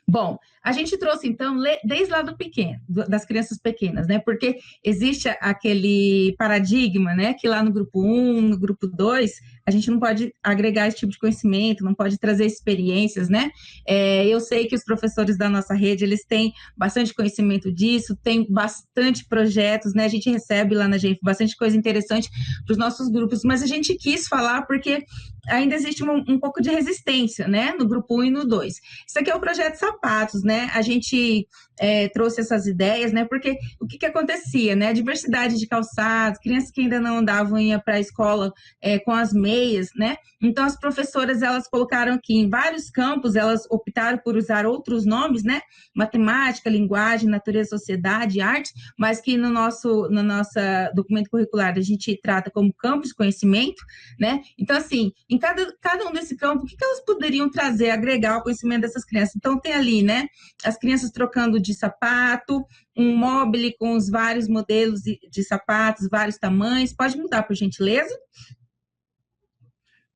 Bom, A gente trouxe, então, desde lá do pequeno, das crianças pequenas, né? Porque existe aquele paradigma, né? Que lá no grupo 1, no grupo 2, a gente não pode agregar esse tipo de conhecimento, não pode trazer experiências, né? Eu sei que os professores da nossa rede, eles têm bastante conhecimento disso, tem bastante projetos, né? A gente recebe lá na GENF bastante coisa interessante para os nossos grupos, mas a gente quis falar porque ainda existe um pouco de resistência, né? No grupo 1 e no 2. Isso aqui é o projeto Sapatos, né? A gente trouxe essas ideias, né? Porque o que acontecia, né? A diversidade de calçados, crianças que ainda não andavam iam para a escola com as meias, né? Então, as professoras, elas colocaram aqui em vários campos, elas optaram por usar outros nomes, né? Matemática, linguagem, natureza, sociedade, arte, mas que no nosso documento curricular a gente trata como campos de conhecimento, né? Então, assim, em cada um desse campo, o que elas poderiam trazer, agregar ao conhecimento dessas crianças? Então, tem ali, né? As crianças trocando de sapato, um mobile com os vários modelos de sapatos, vários tamanhos. Pode mudar, por gentileza?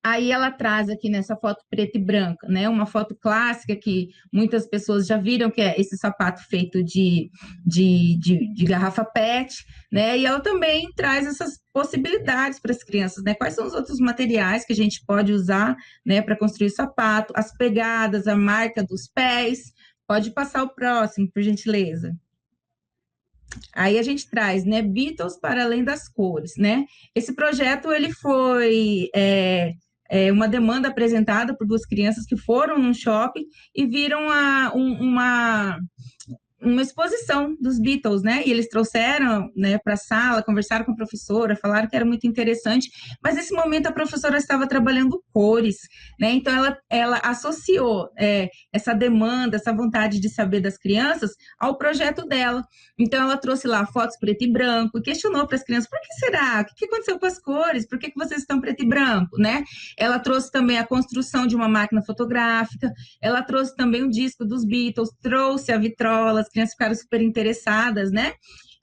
Aí ela traz aqui nessa foto preta e branca, né? Uma foto clássica que muitas pessoas já viram, que é esse sapato feito de garrafa PET, né? E ela também traz essas possibilidades para as crianças, né? Quais são os outros materiais que a gente pode usar, né, para construir o sapato, as pegadas, a marca dos pés. Pode passar o próximo, por gentileza. Aí a gente traz, né, Beatles para além das cores, né? Esse projeto, ele foi uma demanda apresentada por duas crianças que foram num shopping e viram uma exposição dos Beatles, né? E eles trouxeram, né, para a sala, conversaram com a professora, falaram que era muito interessante, mas nesse momento a professora estava trabalhando cores, né? Então ela associou essa demanda, essa vontade de saber das crianças ao projeto dela. Então ela trouxe lá fotos preto e branco e questionou para as crianças: por que será? O que aconteceu com as cores? Por que vocês estão preto e branco, né? Ela trouxe também a construção de uma máquina fotográfica, ela trouxe também um disco dos Beatles, trouxe a vitrola, as crianças ficaram super interessadas, né?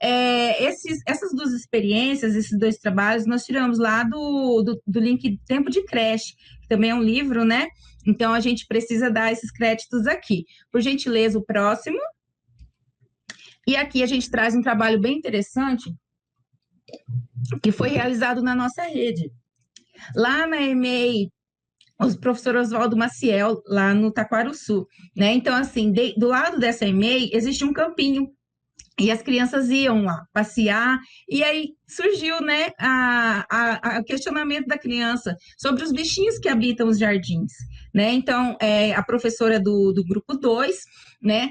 Essas duas experiências, esses dois trabalhos, nós tiramos lá do link Tempo de Creche, que também é um livro, né? Então, a gente precisa dar esses créditos aqui. Por gentileza, o próximo. E aqui a gente traz um trabalho bem interessante, que foi realizado na nossa rede. Lá na EMEI, o professor Oswaldo Maciel, lá no Taquarussu, né? Então, assim, do lado dessa EMEI, existe um campinho, e as crianças iam lá passear, e aí surgiu, né, o questionamento da criança sobre os bichinhos que habitam os jardins, né? Então, a professora do grupo 2, né,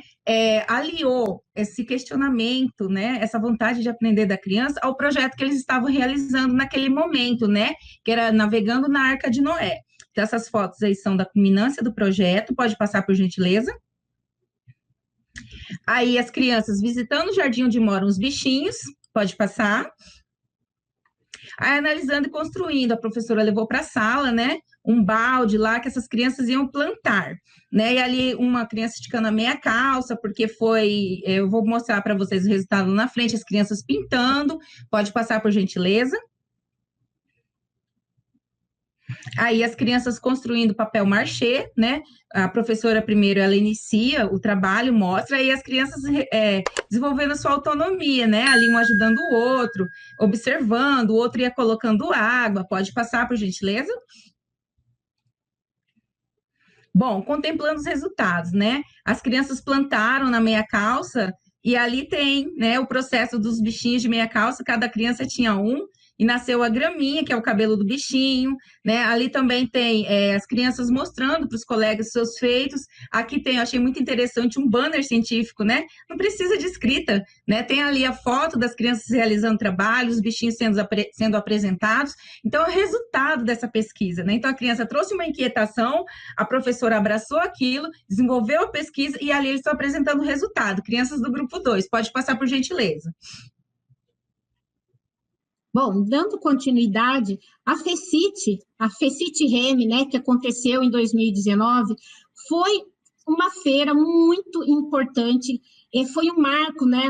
aliou esse questionamento, né, essa vontade de aprender da criança ao projeto que eles estavam realizando naquele momento, né, que era Navegando na Arca de Noé. Então, essas fotos aí são da culminância do projeto, pode passar por gentileza. Aí as crianças visitando o jardim onde moram os bichinhos, pode passar. Aí analisando e construindo, a professora levou para a sala, né, um balde lá que essas crianças iam plantar, né, e ali uma criança esticando a meia calça, porque eu vou mostrar para vocês o resultado na frente, as crianças pintando, pode passar por gentileza. Aí as crianças construindo papel machê, né? A professora primeiro ela inicia o trabalho, mostra, e as crianças desenvolvendo sua autonomia, né? Ali um ajudando o outro, observando, o outro ia colocando água. Pode passar, por gentileza? Bom, contemplando os resultados, né? As crianças plantaram na meia calça e ali tem, né, o processo dos bichinhos de meia calça, cada criança tinha um, e nasceu a graminha, que é o cabelo do bichinho, né? Ali também tem as crianças mostrando para os colegas seus feitos. Aqui tem, eu achei muito interessante, um banner científico, né? Não precisa de escrita, né? Tem ali a foto das crianças realizando trabalhos, os bichinhos sendo apresentados. Então, é o resultado dessa pesquisa, né? Então, a criança trouxe uma inquietação, a professora abraçou aquilo, desenvolveu a pesquisa e ali eles estão apresentando o resultado. Crianças do grupo 2, pode passar por gentileza. Bom, dando continuidade, a FECIT Reme, né, que aconteceu em 2019, foi uma feira muito importante, foi um marco, né,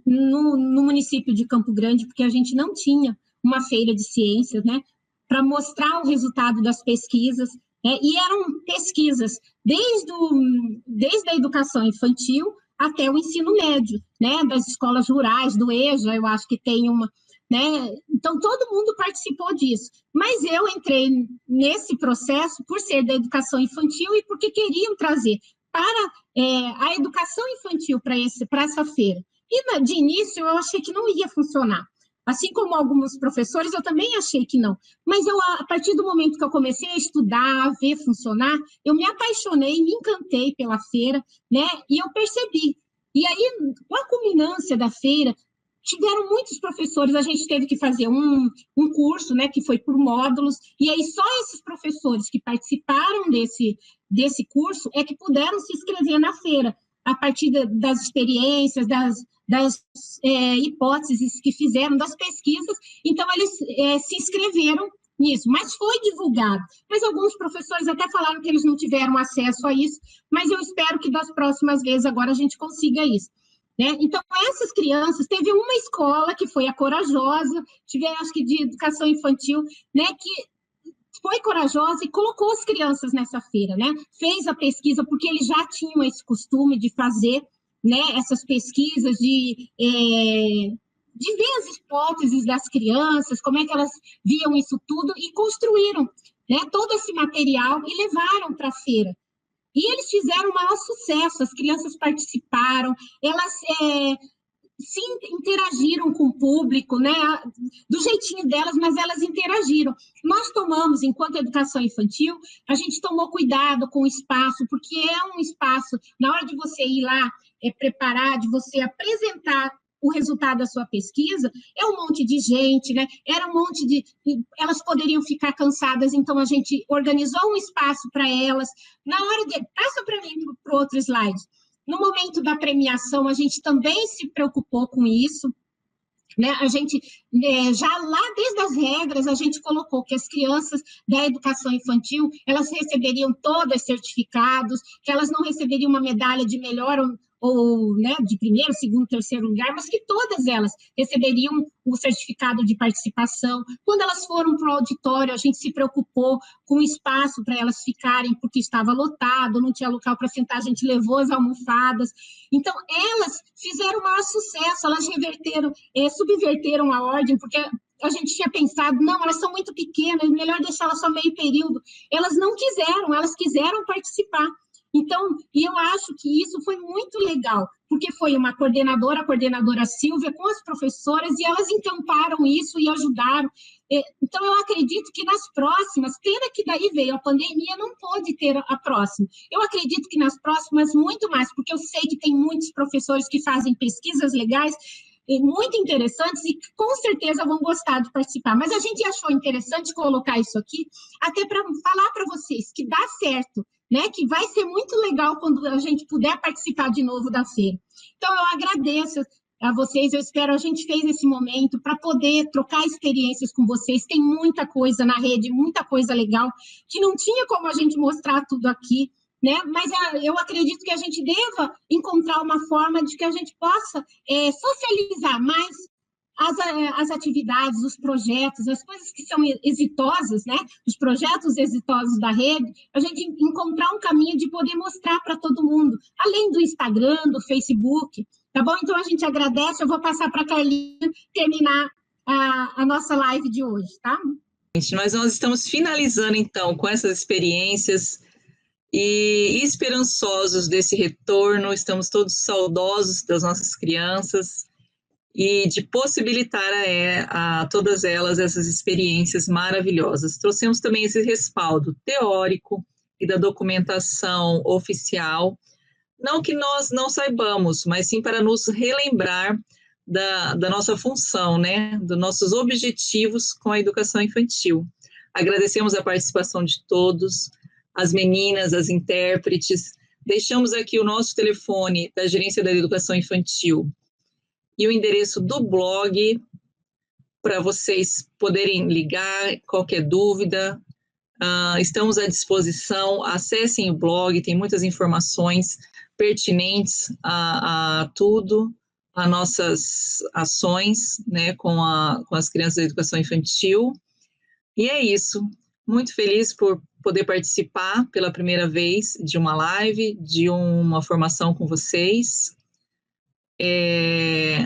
no município de Campo Grande, porque a gente não tinha uma feira de ciências, né, para mostrar o resultado das pesquisas, E eram pesquisas desde a educação infantil até o ensino médio, né, das escolas rurais, do EJA, eu acho que tem uma, né, então todo mundo participou disso, mas eu entrei nesse processo por ser da educação infantil e porque queriam trazer para a educação infantil para essa feira. E de início eu achei que não ia funcionar. Assim como alguns professores, eu também achei que não. Mas a partir do momento que eu comecei a estudar, a ver funcionar, eu me apaixonei, me encantei pela feira, né? E eu percebi. E aí, com a culminância da feira, tiveram muitos professores, a gente teve que fazer um curso, né, que foi por módulos, e aí só esses professores que participaram desse curso é que puderam se inscrever na feira, a partir das experiências, das hipóteses que fizeram, das pesquisas, então eles se inscreveram nisso, mas foi divulgado. Mas alguns professores até falaram que eles não tiveram acesso a isso, mas eu espero que das próximas vezes agora a gente consiga isso. Né? Então, essas crianças, teve uma escola que foi a Corajosa, acho que de educação infantil, né, que foi corajosa e colocou as crianças nessa feira, né? Fez a pesquisa, porque eles já tinham esse costume de fazer, né, essas pesquisas, de ver as hipóteses das crianças, como é que elas viam isso tudo, e construíram, né, todo esse material e levaram para a feira. E eles fizeram o maior sucesso, as crianças participaram, elas se interagiram com o público, né, do jeitinho delas, mas elas interagiram. Nós tomamos, enquanto educação infantil, a gente tomou cuidado com o espaço, porque é um espaço, na hora de você ir lá preparar, de você apresentar o resultado da sua pesquisa, é um monte de gente, né? Era um monte de... Elas poderiam ficar cansadas, então a gente organizou um espaço para elas. Na hora de... Passa para mim para o outro slide. No momento da premiação, a gente também se preocupou com isso, né? A gente, já lá desde as regras, a gente colocou que as crianças da educação infantil, elas receberiam todas certificados, que elas não receberiam uma medalha de melhor ou né, de primeiro, segundo, terceiro lugar, mas que todas elas receberiam o certificado de participação. Quando elas foram para o auditório, a gente se preocupou com o espaço para elas ficarem, porque estava lotado, não tinha local para sentar, a gente levou as almofadas. Então, elas fizeram o maior sucesso, elas subverteram a ordem, porque a gente tinha pensado, não, elas são muito pequenas, melhor deixar elas só meio período. Elas não quiseram, elas quiseram participar. Então, e eu acho que isso foi muito legal, porque foi a coordenadora Silvia, com as professoras, e elas encamparam isso e ajudaram. Então, eu acredito que nas próximas, pena que daí veio a pandemia, não pôde ter a próxima. Eu acredito que nas próximas, muito mais, porque eu sei que tem muitos professores que fazem pesquisas legais, muito interessantes, e com certeza vão gostar de participar. Mas a gente achou interessante colocar isso aqui, até para falar para vocês que dá certo, né, que vai ser muito legal quando a gente puder participar de novo da feira. Então, eu agradeço a vocês, eu espero, a gente fez esse momento para poder trocar experiências com vocês, tem muita coisa na rede, muita coisa legal, que não tinha como a gente mostrar tudo aqui, né? Mas eu acredito que a gente deva encontrar uma forma de que a gente possa socializar mais as atividades, os projetos, as coisas que são exitosas, né? Os projetos exitosos da rede, a gente encontrar um caminho de poder mostrar para todo mundo, além do Instagram, do Facebook, tá bom? Então, a gente agradece, eu vou passar para a Carlinha terminar a nossa live de hoje, tá? Nós estamos finalizando, então, com essas experiências e esperançosos desse retorno, estamos todos saudosos das nossas crianças e de possibilitar a todas elas essas experiências maravilhosas. Trouxemos também esse respaldo teórico e da documentação oficial, não que nós não saibamos, mas sim para nos relembrar da nossa função, né, dos nossos objetivos com a educação infantil. Agradecemos a participação de todos, as meninas, as intérpretes. Deixamos aqui o nosso telefone da Gerência da Educação Infantil e o endereço do blog para vocês poderem ligar, qualquer dúvida. Estamos à disposição, acessem o blog, tem muitas informações pertinentes a tudo, a nossas ações, né, com as crianças da educação infantil. E é isso. muito feliz por poder participar pela primeira vez de uma live, de uma formação com vocês.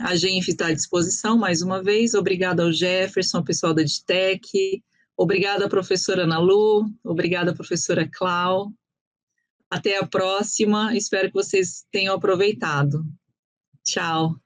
A GENF está à disposição, mais uma vez. Obrigada ao Jefferson, ao pessoal da EdTech. Obrigada, professora Ana Lu. Obrigada, professora Clau. Até a próxima. Espero que vocês tenham aproveitado. Tchau.